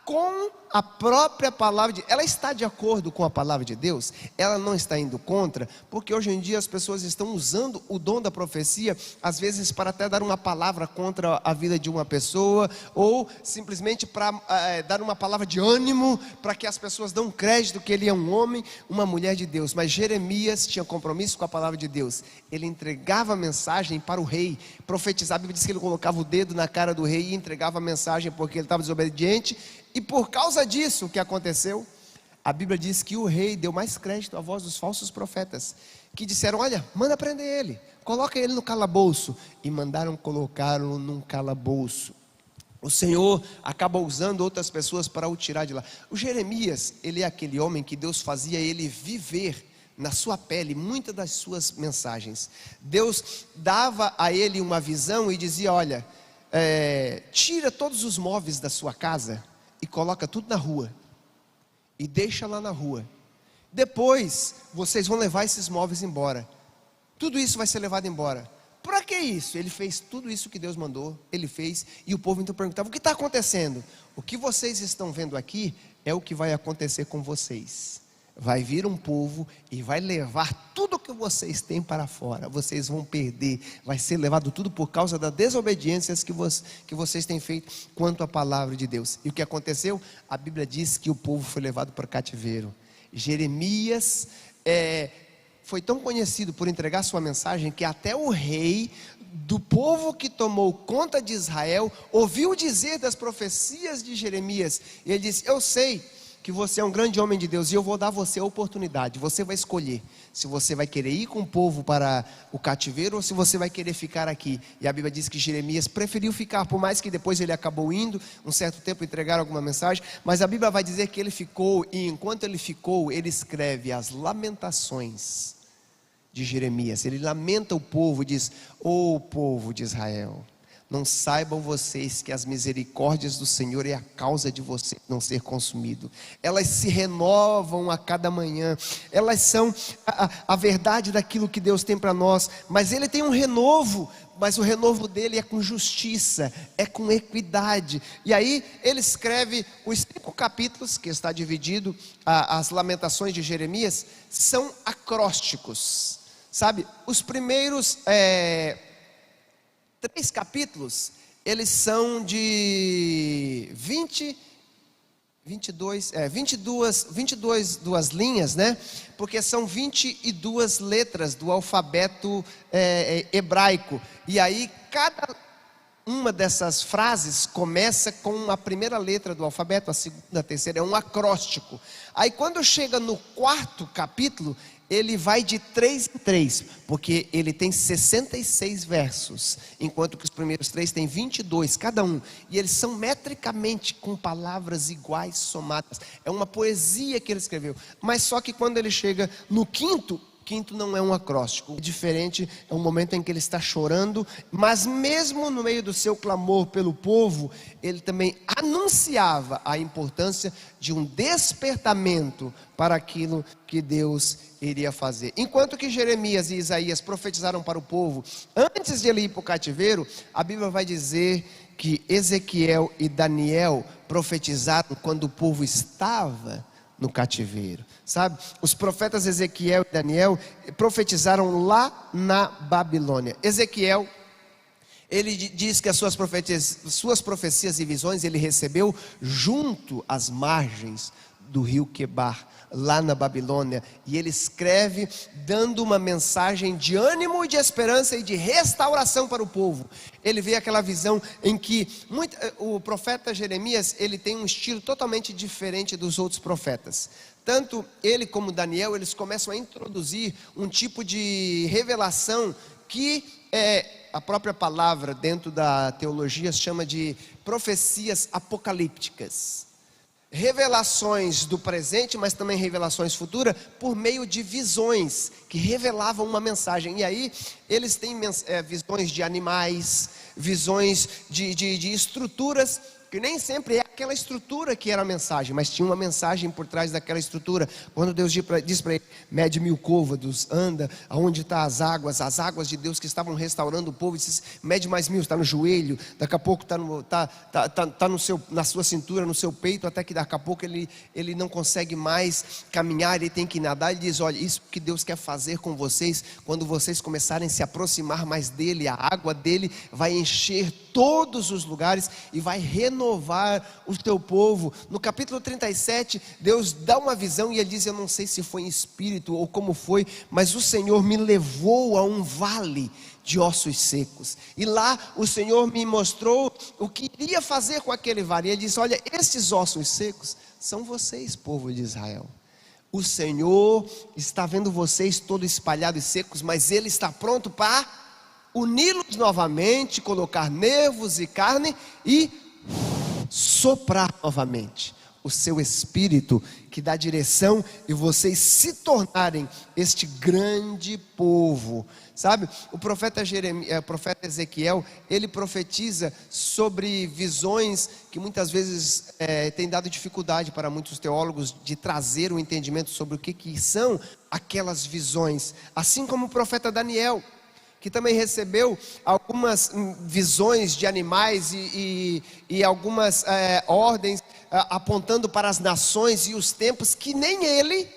com a própria palavra ela está de acordo com a palavra de Deus? Ela não está indo contra? Porque hoje em dia as pessoas estão usando o dom da profecia, às vezes para até dar uma palavra contra a vida de uma pessoa, ou simplesmente para dar uma palavra de ânimo, para que as pessoas dão crédito que ele é um homem, uma mulher de Deus. Mas Jeremias tinha compromisso com a palavra de Deus, ele entregava a mensagem para o rei, profetizava. A Bíblia diz que ele colocava o dedo na cara do rei e entregava a mensagem, porque ele estava desobediente. E por causa disso, o que aconteceu? A Bíblia diz que o rei deu mais crédito à voz dos falsos profetas, que disseram, olha, manda prender ele, coloca ele no calabouço, e mandaram colocá-lo num calabouço. O Senhor acaba usando outras pessoas para o tirar de lá. O Jeremias, ele é aquele homem que Deus fazia ele viver na sua pele muitas das suas mensagens. Deus dava a ele uma visão e dizia, olha, tira todos os móveis da sua casa e coloca tudo na rua, e deixa lá na rua. Depois vocês vão levar esses móveis embora, tudo isso vai ser levado embora. Para que isso? Ele fez tudo isso que Deus mandou, ele fez. E o povo então perguntava, o que está acontecendo? O que vocês estão vendo aqui é o que vai acontecer com vocês. Vai vir um povo e vai levar tudo que vocês têm para fora. Vocês vão perder, vai ser levado tudo por causa das desobediências que vocês têm feito quanto à palavra de Deus. E o que aconteceu? A Bíblia diz que o povo foi levado para o cativeiro. Jeremias foi tão conhecido por entregar sua mensagem, que até o rei do povo que tomou conta de Israel ouviu dizer das profecias de Jeremias. E ele disse, eu sei que você é um grande homem de Deus, e eu vou dar a você a oportunidade. Você vai escolher se você vai querer ir com o povo para o cativeiro, ou se você vai querer ficar aqui. E a Bíblia diz que Jeremias preferiu ficar, por mais que depois ele acabou indo um certo tempo entregar alguma mensagem. Mas a Bíblia vai dizer que ele ficou, e enquanto ele ficou, ele escreve as lamentações de Jeremias. Ele lamenta o povo e diz, ô povo de Israel, Não saibam vocês que as misericórdias do Senhor é a causa de você não ser consumido. Elas se renovam a cada manhã. Elas são a verdade daquilo que Deus tem para nós. Mas Ele tem um renovo. Mas o renovo dele é com justiça, é com equidade. E aí ele escreve os 5 capítulos, que está dividido, as Lamentações de Jeremias, são acrósticos. Sabe, os primeiros 3 capítulos, eles são de 22 linhas, né? Porque são 22 letras do alfabeto hebraico. E aí cada uma dessas frases começa com a primeira letra do alfabeto, a segunda, a terceira, é um acróstico. Aí quando chega no 4º capítulo, ele vai de 3 em 3, porque ele tem 66 versos, enquanto que os primeiros 3 têm 22 cada um, e eles são metricamente com palavras iguais somadas. É uma poesia que ele escreveu. Mas só que quando ele chega no quinto não é um acróstico, é diferente, é um momento em que ele está chorando, mas mesmo no meio do seu clamor pelo povo, ele também anunciava a importância de um despertamento para aquilo que Deus iria fazer. Enquanto que Jeremias e Isaías profetizaram para o povo antes de ele ir para o cativeiro, a Bíblia vai dizer que Ezequiel e Daniel profetizaram quando o povo estava no cativeiro, sabe? Os profetas Ezequiel e Daniel profetizaram lá na Babilônia. Ezequiel, ele diz que as suas profecias e visões ele recebeu junto às margens do rio Quebar, lá na Babilônia, e ele escreve dando uma mensagem de ânimo e de esperança e de restauração para o povo. Ele vê aquela visão em que o profeta Jeremias, ele tem um estilo totalmente diferente dos outros profetas. Tanto ele como Daniel, eles começam a introduzir um tipo de revelação que a própria palavra dentro da teologia chama de profecias apocalípticas. Revelações do presente, mas também revelações futuras, por meio de visões que revelavam uma mensagem. E aí eles têm visões de animais, visões de estruturas, que nem sempre é aquela estrutura que era a mensagem, mas tinha uma mensagem por trás daquela estrutura. Quando Deus diz para ele, mede 1000 côvados, anda, aonde estão as águas de Deus que estavam restaurando o povo, diz, mede mais 1000, está no joelho, daqui a pouco está na sua cintura, no seu peito, até que daqui a pouco ele não consegue mais caminhar, ele tem que nadar. Ele diz, olha, isso que Deus quer fazer com vocês, quando vocês começarem a se aproximar mais dele, a água dele vai encher todos os lugares e vai renovar o teu povo. No capítulo 37, Deus dá uma visão e ele diz, eu não sei se foi em espírito ou como foi, mas o Senhor me levou a um vale de ossos secos, e lá o Senhor me mostrou o que iria fazer com aquele vale. E ele disse, olha, esses ossos secos são vocês, povo de Israel. O Senhor está vendo vocês todos espalhados e secos, mas Ele está pronto para uni-los novamente, colocar nervos e carne e soprar novamente o seu espírito que dá direção e vocês se tornarem este grande povo, sabe? O profeta Ezequiel, ele profetiza sobre visões que muitas vezes tem dado dificuldade para muitos teólogos de trazer o entendimento sobre o que são aquelas visões, assim como o profeta Daniel, que também recebeu algumas visões de animais e algumas ordens apontando para as nações e os tempos, que nem ele,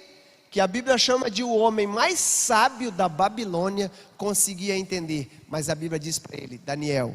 que a Bíblia chama de o homem mais sábio da Babilônia, conseguia entender. Mas a Bíblia diz para ele, Daniel,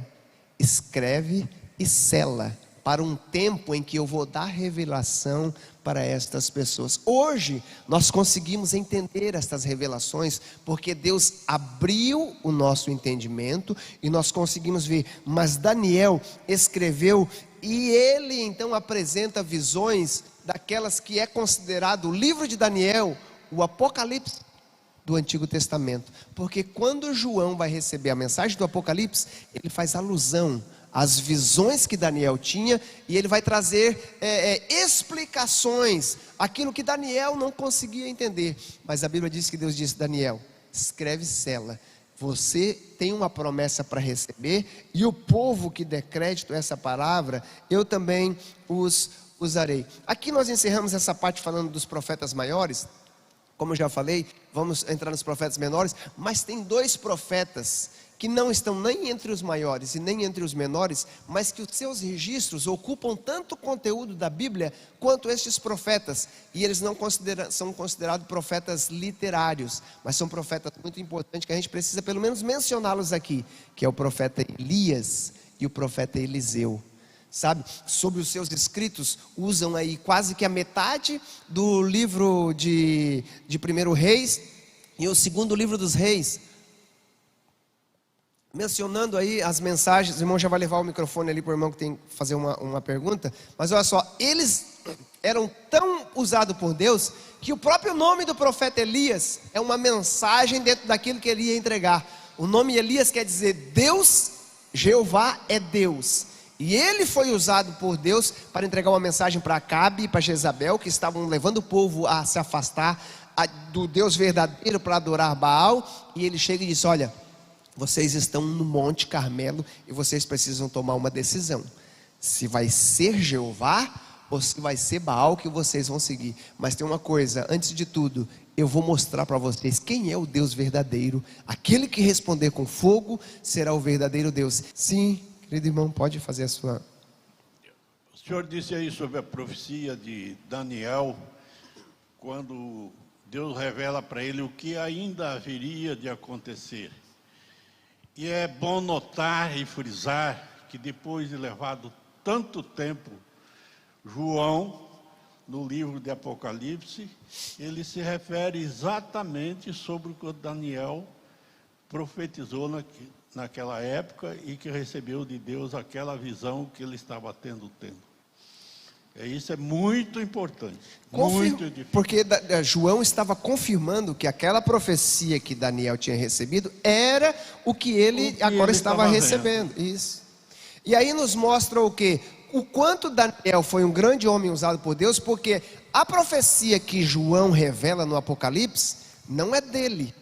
escreve e sela para um tempo em que eu vou dar revelação para estas pessoas. Hoje nós conseguimos entender estas revelações porque Deus abriu o nosso entendimento e nós conseguimos ver. Mas Daniel escreveu e ele então apresenta visões daquelas que é considerado o livro de Daniel, o Apocalipse do Antigo Testamento. Porque quando João vai receber a mensagem do Apocalipse, ele faz alusão as visões que Daniel tinha, e ele vai trazer explicações, aquilo que Daniel não conseguia entender. Mas a Bíblia diz que Deus disse, Daniel, escreve e sela, Você tem uma promessa para receber, e o povo que der crédito a essa palavra, eu também os usarei. Aqui nós encerramos essa parte falando dos profetas maiores. Como eu já falei, vamos entrar nos profetas menores, mas tem dois profetas que não estão nem entre os maiores e nem entre os menores, mas que os seus registros ocupam tanto conteúdo da Bíblia quanto estes profetas, e eles não são considerados profetas literários, mas são profetas muito importantes que a gente precisa pelo menos mencioná-los aqui, que é o profeta Elias e o profeta Eliseu. Sabe, sobre os seus escritos, usam aí quase que a metade do livro de 1 Reis e o segundo livro dos Reis, mencionando aí as mensagens. O irmão já vai levar o microfone ali para o irmão que tem que fazer uma pergunta. Mas olha só, eles eram tão usados por Deus, que o próprio nome do profeta Elias é uma mensagem dentro daquilo que ele ia entregar. O nome Elias quer dizer Deus, Jeová é Deus. E ele foi usado por Deus para entregar uma mensagem para Acabe e para Jezabel, que estavam levando o povo a se afastar do Deus verdadeiro para adorar Baal. E ele chega e diz: olha, vocês estão no Monte Carmelo e vocês precisam tomar uma decisão, se vai ser Jeová ou se vai ser Baal que vocês vão seguir. Mas tem uma coisa, antes de tudo, eu vou mostrar para vocês quem é o Deus verdadeiro. Aquele que responder com fogo será o verdadeiro Deus. Sim, querido irmão, pode fazer a sua. O senhor disse aí sobre a profecia de Daniel, quando Deus revela para ele o que ainda haveria de acontecer. E é bom notar e frisar que depois de levado tanto tempo, João, no livro de Apocalipse, ele se refere exatamente sobre o que Daniel profetizou naquela época e que recebeu de Deus aquela visão que ele estava tendo. Isso é muito importante, muito difícil. Porque João estava confirmando que aquela profecia que Daniel tinha recebido era o que ele agora estava recebendo. Isso. E aí nos mostra o quê? O quanto Daniel foi um grande homem usado por Deus, porque a profecia que João revela no Apocalipse não é dele.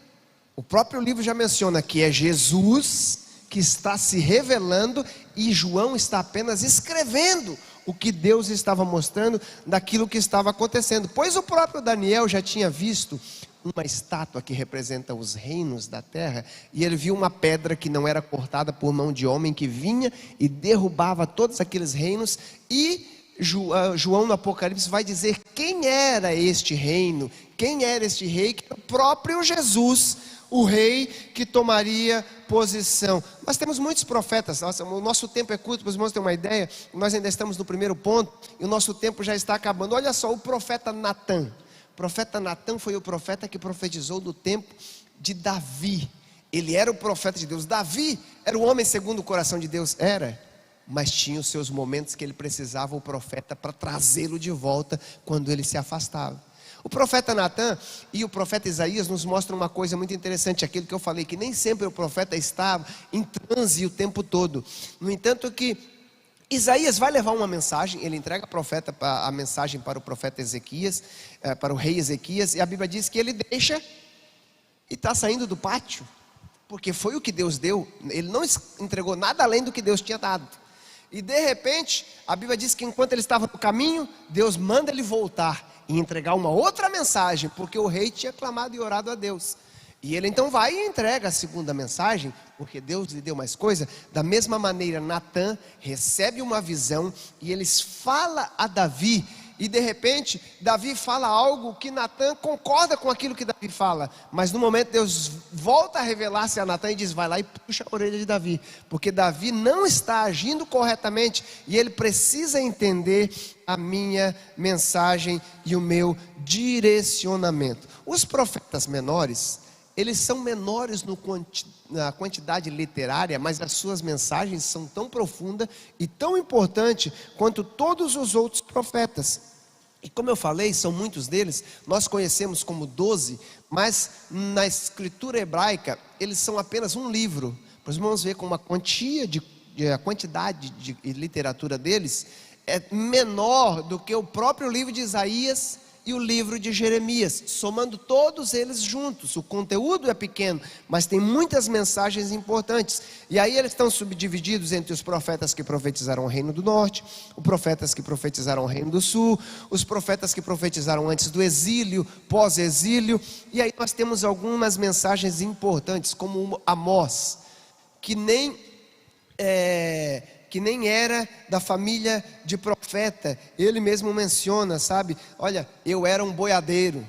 O próprio livro já menciona que é Jesus que está se revelando, e João está apenas escrevendo o que Deus estava mostrando daquilo que estava acontecendo. Pois o próprio Daniel já tinha visto uma estátua que representa os reinos da terra, e ele viu uma pedra que não era cortada por mão de homem, que vinha e derrubava todos aqueles reinos. E João no Apocalipse vai dizer quem era este reino, quem era este rei, que é o próprio Jesus, o rei que tomaria posição. Nós temos muitos profetas. O nosso tempo é curto, para os irmãos terem uma ideia. Nós ainda estamos no primeiro ponto e o nosso tempo já está acabando. Olha só, o profeta Natã. O profeta Natã foi o profeta que profetizou do tempo de Davi. Ele era o profeta de Deus. Davi era o homem segundo o coração de Deus, era, mas tinha os seus momentos que ele precisava o profeta para trazê-lo de volta quando ele se afastava. O profeta Natã e o profeta Isaías nos mostram uma coisa muito interessante, aquilo que eu falei, que nem sempre o profeta estava em transe o tempo todo. No entanto que Isaías vai levar uma mensagem, ele entrega a mensagem para o profeta Ezequias, para o rei Ezequias, e a Bíblia diz que ele deixa e está saindo do pátio, porque foi o que Deus deu, ele não entregou nada além do que Deus tinha dado. E de repente, a Bíblia diz que enquanto ele estava no caminho, Deus manda ele voltar e entregar uma outra mensagem, porque o rei tinha clamado e orado a Deus. E ele então vai e entrega a segunda mensagem, porque Deus lhe deu mais coisa. Da mesma maneira, Natã recebe uma visão e eles falam a Davi. E de repente, Davi fala algo que Natã concorda com aquilo que Davi fala. Mas no momento Deus volta a revelar-se a Natã e diz: vai lá e puxa a orelha de Davi, porque Davi não está agindo corretamente e ele precisa entender a minha mensagem e o direcionamento. Os profetas menores, eles são menores na quantidade literária, mas as suas mensagens são tão profundas e tão importantes quanto todos os outros profetas. E como eu falei, são muitos deles, nós conhecemos como 12, mas na escritura hebraica, eles são apenas um livro. Para os irmãos verem como a quantidade de literatura deles é menor do que o próprio livro de Isaías e o livro de Jeremias, somando todos eles juntos. O conteúdo é pequeno, mas tem muitas mensagens importantes. E aí eles estão subdivididos entre os profetas que profetizaram o reino do norte, os profetas que profetizaram o reino do sul, os profetas que profetizaram antes do exílio, pós-exílio. E aí nós temos algumas mensagens importantes, como Amós, que nem era da família de profeta. Ele mesmo menciona, sabe? Olha, eu era um boiadeiro,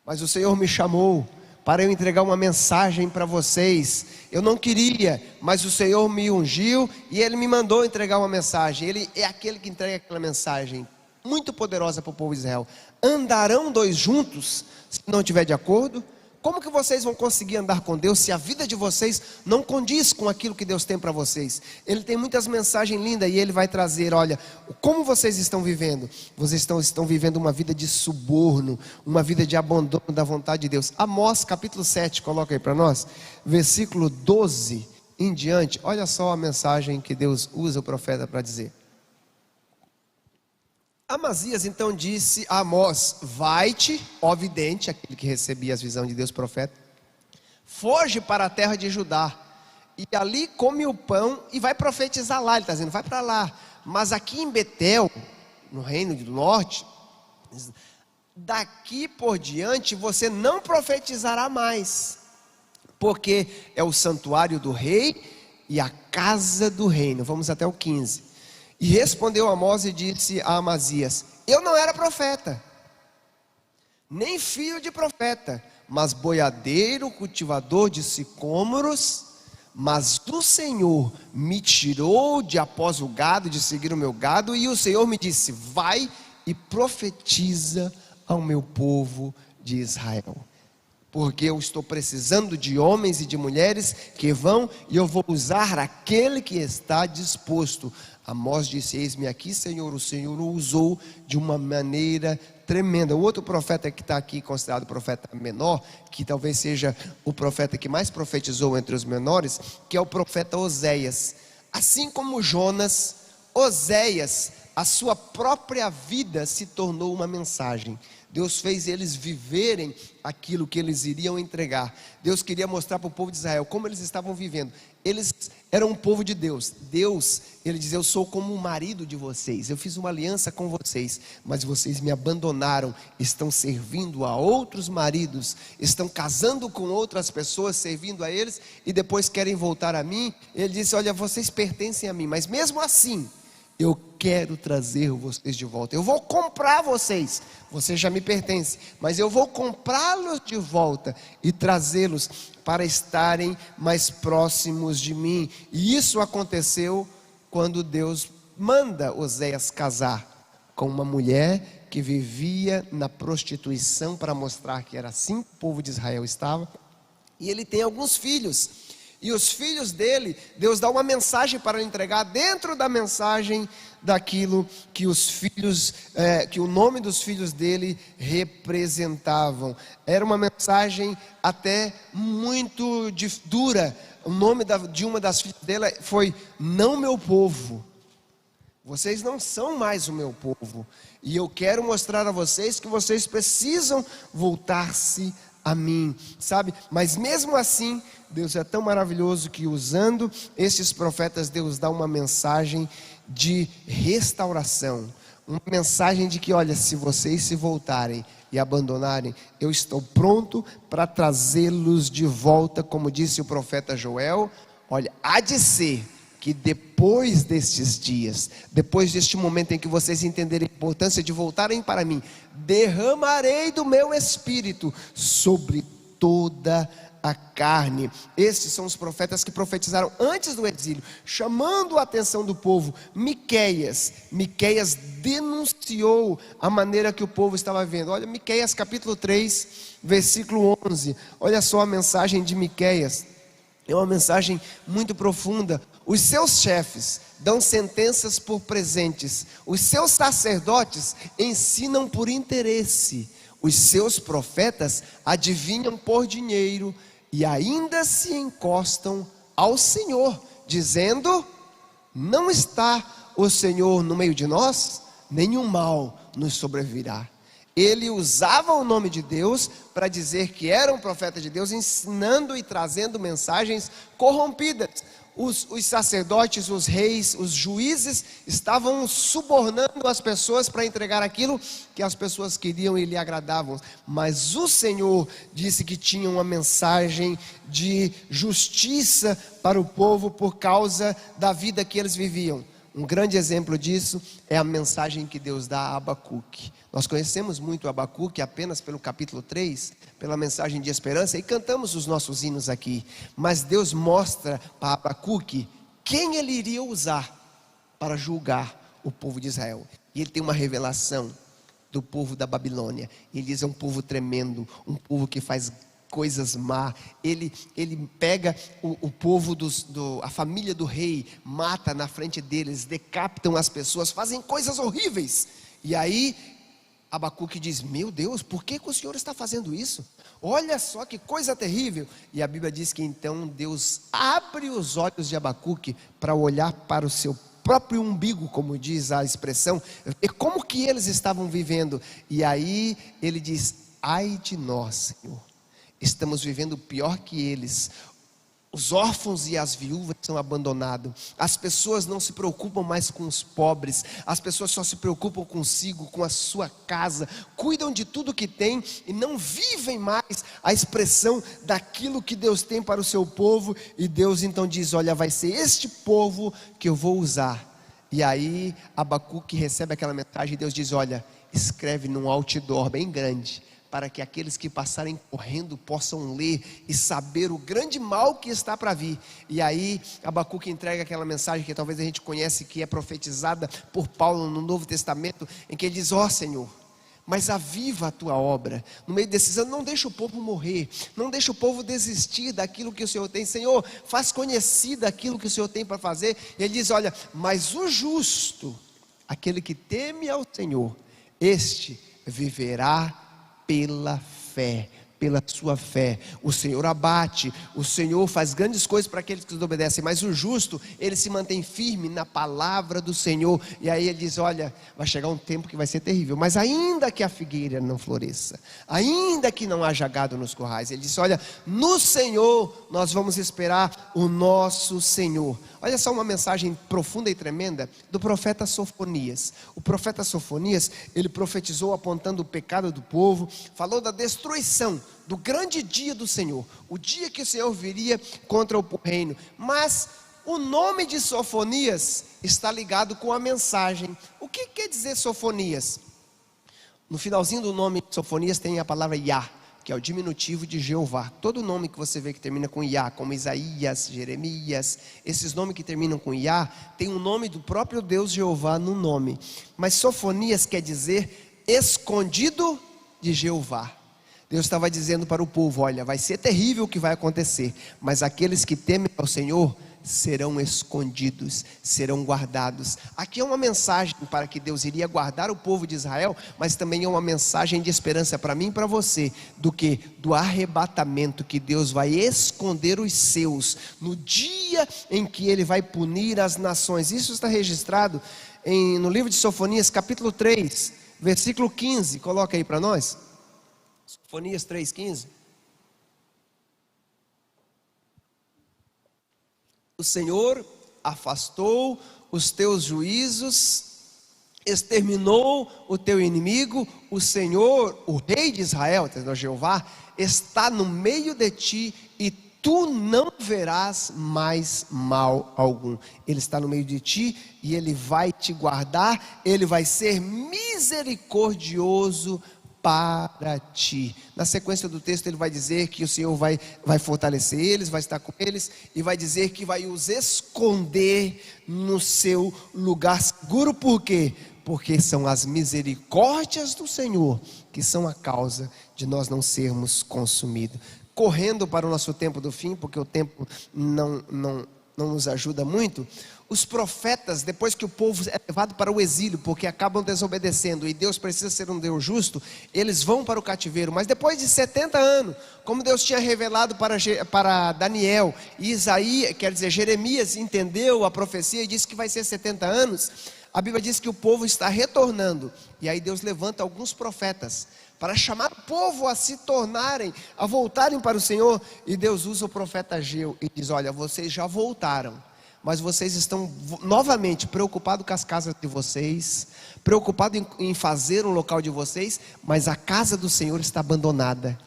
mas o Senhor me chamou para eu entregar uma mensagem para vocês. Eu não queria, mas o Senhor me ungiu e Ele me mandou entregar uma mensagem. Ele é aquele que entrega aquela mensagem muito poderosa para o povo de Israel. Andarão dois juntos se não estiver de acordo? Como que vocês vão conseguir andar com Deus se a vida de vocês não condiz com aquilo que Deus tem para vocês? Ele tem muitas mensagens lindas e Ele vai trazer, olha, como vocês estão vivendo? Vocês estão vivendo uma vida de suborno, uma vida de abandono da vontade de Deus. Amós capítulo 7, coloca aí para nós, versículo 12 em diante. Olha só a mensagem que Deus usa o profeta para dizer. Amazias então disse a Amós: vai-te, ó vidente, aquele que recebia as visões de Deus, profeta, foge para a terra de Judá, e ali come o pão e vai profetizar lá. Ele está dizendo, vai para lá, mas aqui em Betel, no reino do norte, daqui por diante você não profetizará mais, porque é o santuário do rei e a casa do reino. Vamos até o 15. E respondeu Amós e disse a Amazias: eu não era profeta, nem filho de profeta, mas boiadeiro, cultivador de sicômoros. Mas o Senhor me tirou de após o gado, de seguir o meu gado, e o Senhor me disse: vai e profetiza ao meu povo de Israel, porque eu estou precisando de homens e de mulheres que vão, e eu vou usar aquele que está disposto. Amós disse: eis-me aqui, Senhor. O Senhor o usou de uma maneira tremenda. O outro profeta que está aqui, considerado profeta menor, que talvez seja o profeta que mais profetizou entre os menores, que é o profeta Oséias. Assim como Jonas, Oséias, a sua própria vida se tornou uma mensagem. Deus fez eles viverem aquilo que eles iriam entregar. Deus queria mostrar para o povo de Israel como eles estavam vivendo. Eles eram um povo de Deus. Deus, Ele diz: eu sou como o marido de vocês, eu fiz uma aliança com vocês, mas vocês me abandonaram, estão servindo a outros maridos, estão casando com outras pessoas, servindo a eles, e depois querem voltar a mim. Ele disse: olha, vocês pertencem a mim, mas mesmo assim eu quero trazer vocês de volta. Eu vou comprar vocês. Vocês já me pertencem, mas eu vou comprá-los de volta e trazê-los para estarem mais próximos de mim. E isso aconteceu quando Deus manda Oséias casar com uma mulher que vivia na prostituição, para mostrar que era assim que o povo de Israel estava. E ele tem alguns filhos. E os filhos dele, Deus dá uma mensagem para entregar dentro da mensagem daquilo que os filhos, que o nome dos filhos dele representavam. Era uma mensagem até muito dura. O nome de uma das filhas dela foi: não meu povo. Vocês não são mais o meu povo. E eu quero mostrar a vocês que vocês precisam voltar-se a mim, sabe? Mas mesmo assim, Deus é tão maravilhoso que, usando esses profetas, Deus dá uma mensagem de restauração, uma mensagem de que, olha, se vocês se voltarem e abandonarem, eu estou pronto para trazê-los de volta. Como disse o profeta Joel, olha, há de ser que depois destes dias, depois deste momento em que vocês entenderem a importância de voltarem para mim, derramarei do meu espírito sobre toda a carne. Estes são os profetas que profetizaram antes do exílio, chamando a atenção do povo. Miqueias denunciou a maneira que o povo estava vendo. Olha, Miqueias capítulo 3, versículo 11. Olha só a mensagem de Miqueias. É uma mensagem muito profunda. Os seus chefes dão sentenças por presentes, os seus sacerdotes ensinam por interesse, os seus profetas adivinham por dinheiro, e ainda se encostam ao Senhor, dizendo: não está o Senhor no meio de nós? Nenhum mal nos sobrevirá. Ele usava o nome de Deus para dizer que era um profeta de Deus, ensinando e trazendo mensagens corrompidas. Os sacerdotes, os reis, os juízes estavam subornando as pessoas para entregar aquilo que as pessoas queriam e lhe agradavam. Mas o Senhor disse que tinha uma mensagem de justiça para o povo por causa da vida que eles viviam. Um grande exemplo disso é a mensagem que Deus dá a Abacuque. Nós conhecemos muito Abacuque apenas pelo capítulo 3, pela mensagem de esperança, e cantamos os nossos hinos aqui. Mas Deus mostra para Abacuque quem ele iria usar para julgar o povo de Israel. E ele tem uma revelação do povo da Babilônia. Ele diz: é um povo tremendo, um povo que faz coisas má. Ele pega o povo, a família do rei, mata na frente deles, decapitam as pessoas, fazem coisas horríveis. E aí Abacuque diz: meu Deus, por que o Senhor está fazendo isso? Olha só que coisa terrível. E a Bíblia diz que então Deus abre os olhos de Abacuque para olhar para o seu próprio umbigo, como diz a expressão, e como que eles estavam vivendo. E aí ele diz: ai de nós, Senhor, estamos vivendo pior que eles. Os órfãos e as viúvas são abandonados. As pessoas não se preocupam mais com os pobres. As pessoas só se preocupam consigo, com a sua casa. Cuidam de tudo que tem e não vivem mais a expressão daquilo que Deus tem para o seu povo. E Deus então diz: olha, vai ser este povo que eu vou usar. E aí Abacuque recebe aquela mensagem e Deus diz: olha, escreve num outdoor bem grande, para que aqueles que passarem correndo possam ler e saber o grande mal que está para vir. E aí Abacuque entrega aquela mensagem que talvez a gente conhece, que é profetizada por Paulo no Novo Testamento, em que ele diz: ó Senhor, mas aviva a tua obra no meio desses anos, não deixa o povo morrer, não deixa o povo desistir daquilo que o Senhor tem. Senhor, faz conhecida aquilo que o Senhor tem para fazer. E ele diz: olha, mas o justo, aquele que teme ao Senhor, este viverá pela fé, pela sua fé. O Senhor abate, o Senhor faz grandes coisas para aqueles que desobedecem, mas o justo, ele se mantém firme na palavra do Senhor. E aí ele diz: olha, vai chegar um tempo que vai ser terrível, mas ainda que a figueira não floresça, ainda que não haja gado nos currais, ele diz: olha, no Senhor nós vamos esperar o nosso Senhor. Olha só uma mensagem profunda e tremenda do profeta Sofonias. O profeta Sofonias, ele profetizou apontando o pecado do povo, falou da destruição, do grande dia do Senhor, o dia que o Senhor viria contra o reino. Mas o nome de Sofonias está ligado com a mensagem. O que quer dizer Sofonias? No finalzinho do nome de Sofonias tem a palavra Yah, que é o diminutivo de Jeová. Todo nome que você vê que termina com Yah, como Isaías, Jeremias, esses nomes que terminam com Yah, tem o nome do próprio Deus Jeová no nome. Mas Sofonias quer dizer escondido de Jeová. Deus estava dizendo para o povo: olha, vai ser terrível o que vai acontecer, mas aqueles que temem ao Senhor serão escondidos, serão guardados. Aqui é uma mensagem para que Deus iria guardar o povo de Israel, mas também é uma mensagem de esperança para mim e para você, do arrebatamento, que Deus vai esconder os seus, no dia em que Ele vai punir as nações. Isso está registrado no livro de Sofonias, capítulo 3, versículo 15, coloca aí para nós, Sofonias 3,15. O Senhor afastou os teus juízos, exterminou o teu inimigo. O Senhor, o Rei de Israel, Jeová, está no meio de ti e tu não verás mais mal algum. Ele está no meio de ti e Ele vai te guardar. Ele vai ser misericordioso para ti. Na sequência do texto ele vai dizer que o Senhor vai fortalecer eles, vai estar com eles, e vai dizer que vai os esconder no seu lugar seguro. Por quê? Porque são as misericórdias do Senhor que são a causa de nós não sermos consumidos. Correndo para o nosso tempo do fim, porque o tempo não nos ajuda muito. Os profetas, depois que o povo é levado para o exílio, porque acabam desobedecendo, e Deus precisa ser um Deus justo, eles vão para o cativeiro. Mas depois de 70 anos, como Deus tinha revelado para Daniel, e Jeremias entendeu a profecia e disse que vai ser 70 anos, a Bíblia diz que o povo está retornando, e aí Deus levanta alguns profetas para chamar o povo a se tornarem, a voltarem para o Senhor. E Deus usa o profeta Ageu e diz: olha, vocês já voltaram, mas vocês estão novamente preocupados com as casas de vocês, preocupados em fazer um local de vocês, mas a casa do Senhor está abandonada.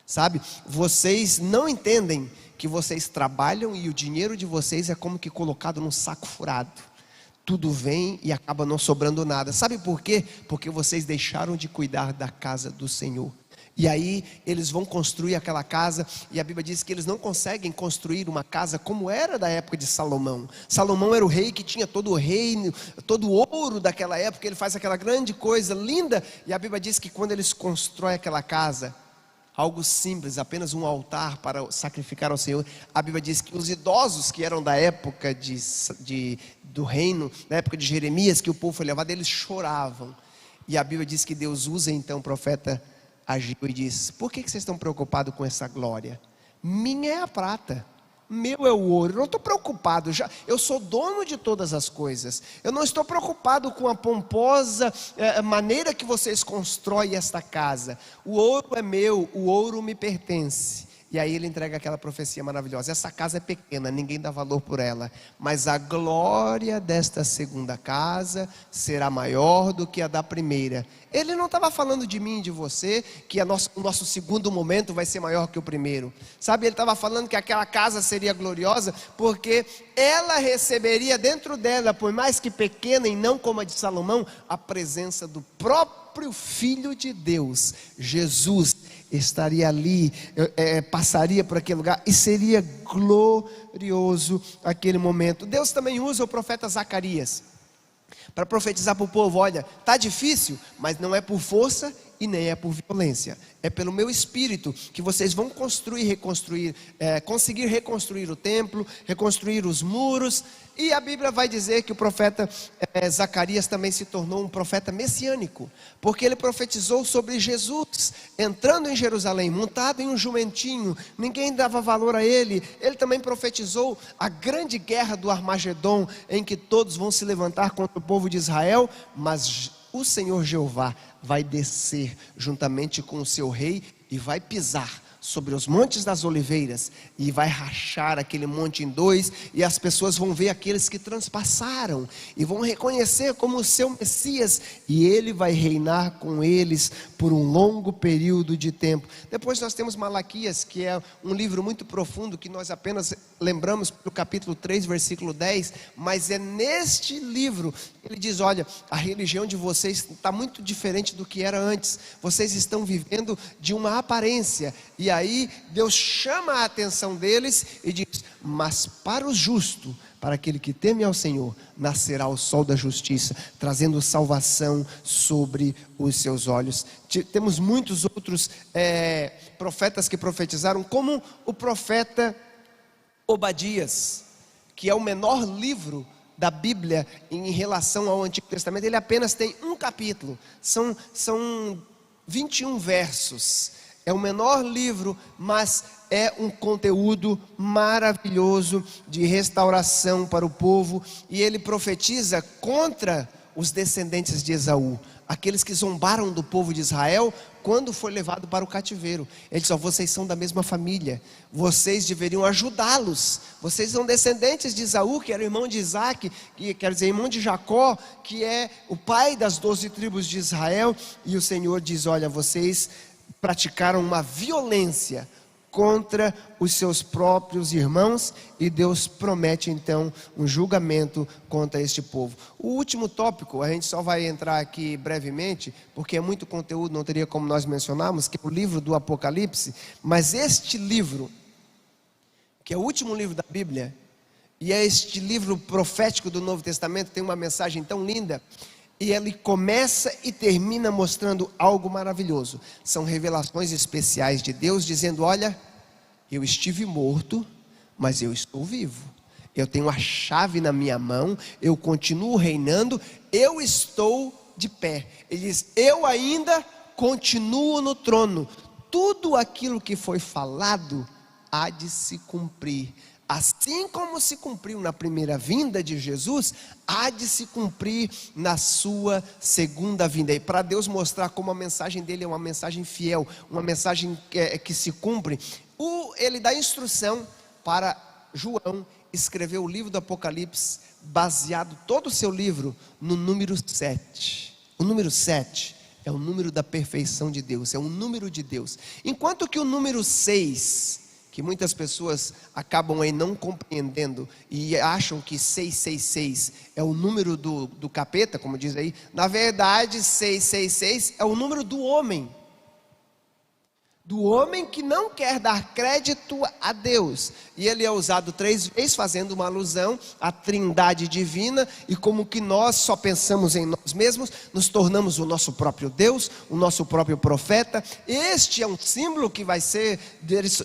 Sabe, vocês não entendem que vocês trabalham e o dinheiro de vocês é como que colocado num saco furado. Tudo vem e acaba não sobrando nada. Sabe por quê? Porque vocês deixaram de cuidar da casa do Senhor. E aí eles vão construir aquela casa, e a Bíblia diz que eles não conseguem construir uma casa como era da época de Salomão. Salomão era o rei que tinha todo o reino, todo o ouro daquela época. Ele faz aquela grande coisa linda, e a Bíblia diz que quando eles constroem aquela casa, algo simples, apenas um altar para sacrificar ao Senhor, a Bíblia diz que os idosos que eram da época do reino, na época de Jeremias, que o povo foi levado, eles choravam. E a Bíblia diz que Deus usa então o profeta Ageu e diz: por que vocês estão preocupados com essa glória? Minha é a prata, meu é o ouro. Eu não estou preocupado, eu sou dono de todas as coisas. Eu não estou preocupado com a pomposa maneira que vocês constroem esta casa. O ouro é meu, o ouro me pertence. E aí ele entrega aquela profecia maravilhosa: essa casa é pequena, ninguém dá valor por ela, mas a glória desta segunda casa será maior do que a da primeira. Ele não estava falando de mim e de você, que o nosso segundo momento vai ser maior que o primeiro. Sabe, ele estava falando que aquela casa seria gloriosa, porque ela receberia dentro dela, por mais que pequena e não como a de Salomão, a presença do próprio Filho de Deus, Jesus. Estaria ali, passaria por aquele lugar, e seria glorioso aquele momento. Deus também usa o profeta Zacarias para profetizar para o povo: olha, está difícil, mas não é por força e nem é por violência, é pelo meu espírito que vocês vão conseguir reconstruir o templo, reconstruir os muros. E a Bíblia vai dizer que o profeta Zacarias também se tornou um profeta messiânico, porque ele profetizou sobre Jesus entrando em Jerusalém, montado em um jumentinho, ninguém dava valor a ele. Ele também profetizou a grande guerra do Armagedon, em que todos vão se levantar contra o povo de Israel, mas o Senhor Jeová vai descer juntamente com o seu rei e vai pisar sobre os montes das oliveiras, e vai rachar aquele monte em dois, e as pessoas vão ver aqueles que transpassaram, e vão reconhecer como o seu Messias, e ele vai reinar com eles por um longo período de tempo. Depois nós temos Malaquias, que é um livro muito profundo, que nós apenas lembramos do capítulo 3, versículo 10, mas é neste livro, ele diz: olha, a religião de vocês está muito diferente do que era antes, vocês estão vivendo de uma aparência. E aí Deus chama a atenção deles e diz: mas para o justo, para aquele que teme ao Senhor, nascerá o sol da justiça, trazendo salvação sobre os seus olhos. Temos muitos outros profetas que profetizaram, como o profeta Obadias, que é o menor livro da Bíblia em relação ao Antigo Testamento. Ele apenas tem um capítulo, são 21 versos. É o menor livro, mas é um conteúdo maravilhoso de restauração para o povo. E ele profetiza contra os descendentes de Esaú, aqueles que zombaram do povo de Israel quando foi levado para o cativeiro. Ele diz: vocês são da mesma família, vocês deveriam ajudá-los. Vocês são descendentes de Esaú, que era irmão de Isaac, que quer dizer irmão de Jacó, que é o pai das 12 tribos de Israel. E o Senhor diz: olha, vocês praticaram uma violência contra os seus próprios irmãos, e Deus promete então um julgamento contra este povo. O último tópico, a gente só vai entrar aqui brevemente, porque é muito conteúdo, não teria como nós mencionarmos, que é o livro do Apocalipse. Mas este livro, que é o último livro da Bíblia, e é este livro profético do Novo Testamento, tem uma mensagem tão linda, e ele começa e termina mostrando algo maravilhoso. São revelações especiais de Deus, dizendo: olha, eu estive morto, mas eu estou vivo. Eu tenho a chave na minha mão, eu continuo reinando, eu estou de pé. Ele diz: eu ainda continuo no trono. Tudo aquilo que foi falado há de se cumprir. Assim como se cumpriu na primeira vinda de Jesus, há de se cumprir na sua segunda vinda. E para Deus mostrar como a mensagem dele é uma mensagem fiel, uma mensagem que se cumpre, ele dá instrução para João escrever o livro do Apocalipse, baseado todo o seu livro no número 7. O número 7 é o número da perfeição de Deus, é um número de Deus. Enquanto que o número 6, que muitas pessoas acabam aí não compreendendo e acham que 666 é o número do capeta, como diz aí. Na verdade, 666 é o número do homem que não quer dar crédito a Deus. E ele é usado 3 vezes, fazendo uma alusão à trindade divina, e como que nós só pensamos em nós mesmos, nos tornamos o nosso próprio Deus, o nosso próprio profeta. Este é um símbolo que vai ser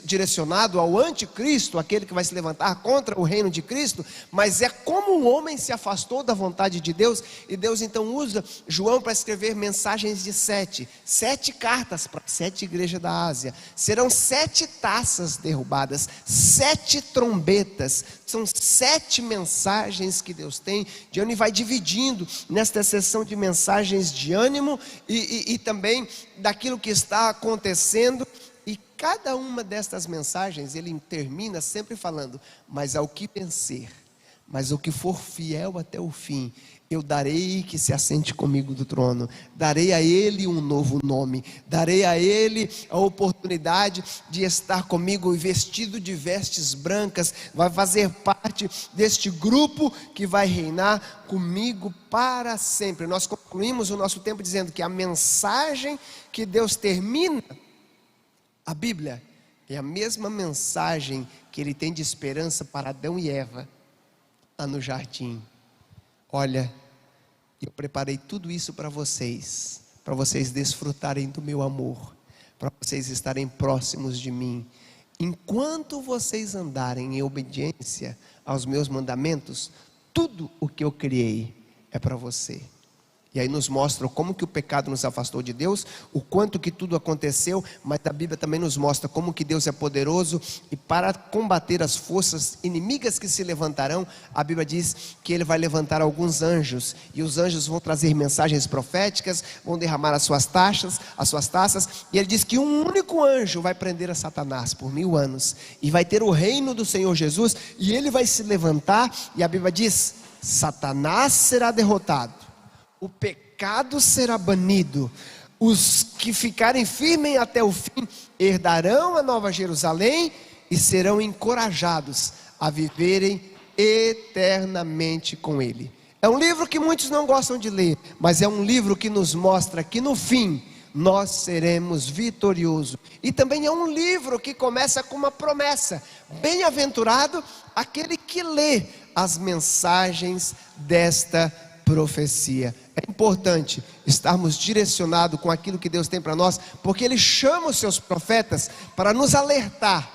direcionado ao anticristo, aquele que vai se levantar contra o reino de Cristo. Mas é como o homem se afastou da vontade de Deus, e Deus então usa João para escrever mensagens de 7 cartas para 7 igrejas da Ásia. Serão 7 taças derrubadas, 7 trombetas. São 7 mensagens que Deus tem. Johnny vai dividindo nesta sessão de mensagens de ânimo e também daquilo que está acontecendo. E cada uma destas mensagens ele termina sempre falando: mas ao que vencer, mas o que for fiel até o fim, eu darei que se assente comigo do trono, darei a ele um novo nome, darei a ele a oportunidade de estar comigo vestido de vestes brancas, vai fazer parte deste grupo que vai reinar comigo para sempre. Nós concluímos o nosso tempo dizendo que a mensagem que Deus termina a Bíblia é a mesma mensagem que ele tem de esperança para Adão e Eva lá no jardim. Olha, eu preparei tudo isso para vocês desfrutarem do meu amor, para vocês estarem próximos de mim. Enquanto vocês andarem em obediência aos meus mandamentos, tudo o que eu criei é para você. E aí nos mostra como que o pecado nos afastou de Deus, o quanto que tudo aconteceu, mas a Bíblia também nos mostra como que Deus é poderoso, e para combater as forças inimigas que se levantarão, a Bíblia diz que Ele vai levantar alguns anjos, e os anjos vão trazer mensagens proféticas, vão derramar as suas taças, e Ele diz que um único anjo vai prender a Satanás por 1000 anos, e vai ter o reino do Senhor Jesus, e ele vai se levantar, e a Bíblia diz: Satanás será derrotado, o pecado será banido, os que ficarem firmes até o fim herdarão a Nova Jerusalém e serão encorajados a viverem eternamente com Ele. É um livro que muitos não gostam de ler, mas é um livro que nos mostra que no fim nós seremos vitoriosos. E também é um livro que começa com uma promessa: bem-aventurado aquele que lê as mensagens desta profecia. É importante estarmos direcionados com aquilo que Deus tem para nós, porque Ele chama os seus profetas para nos alertar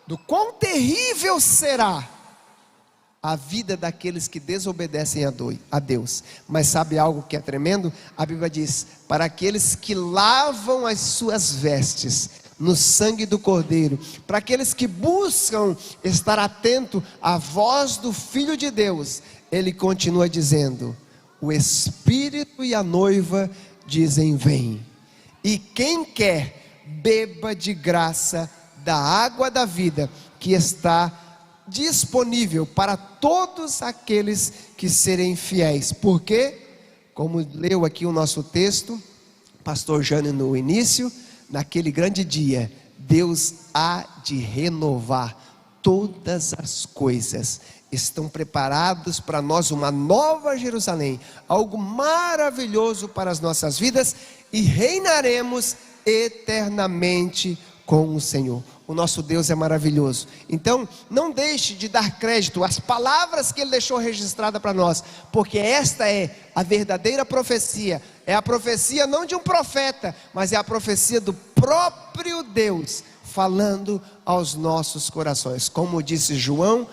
do quão terrível será a vida daqueles que desobedecem a Deus. Mas sabe algo que é tremendo? A Bíblia diz: para aqueles que lavam as suas vestes no sangue do Cordeiro, para aqueles que buscam estar atento à voz do Filho de Deus, Ele continua dizendo: o Espírito e a noiva dizem: vem. E quem quer, beba de graça da água da vida, que está disponível para todos aqueles que serem fiéis. Porque, como leu aqui o nosso texto, pastor Jânio no início, naquele grande dia, Deus há de renovar todas as coisas. Estão preparados para nós uma nova Jerusalém, algo maravilhoso para as nossas vidas, e reinaremos eternamente com o Senhor. O nosso Deus é maravilhoso. Então não deixe de dar crédito às palavras que Ele deixou registrada para nós, porque esta é a verdadeira profecia. É a profecia não de um profeta, mas é a profecia do próprio Deus falando aos nossos corações. Como disse João,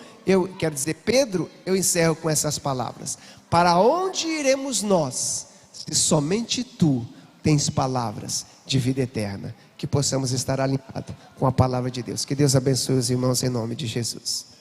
Pedro, eu encerro com essas palavras: para onde iremos nós, se somente tu tens palavras de vida eterna? que possamos estar alinhados com a palavra de Deus. Que Deus abençoe os irmãos em nome de Jesus.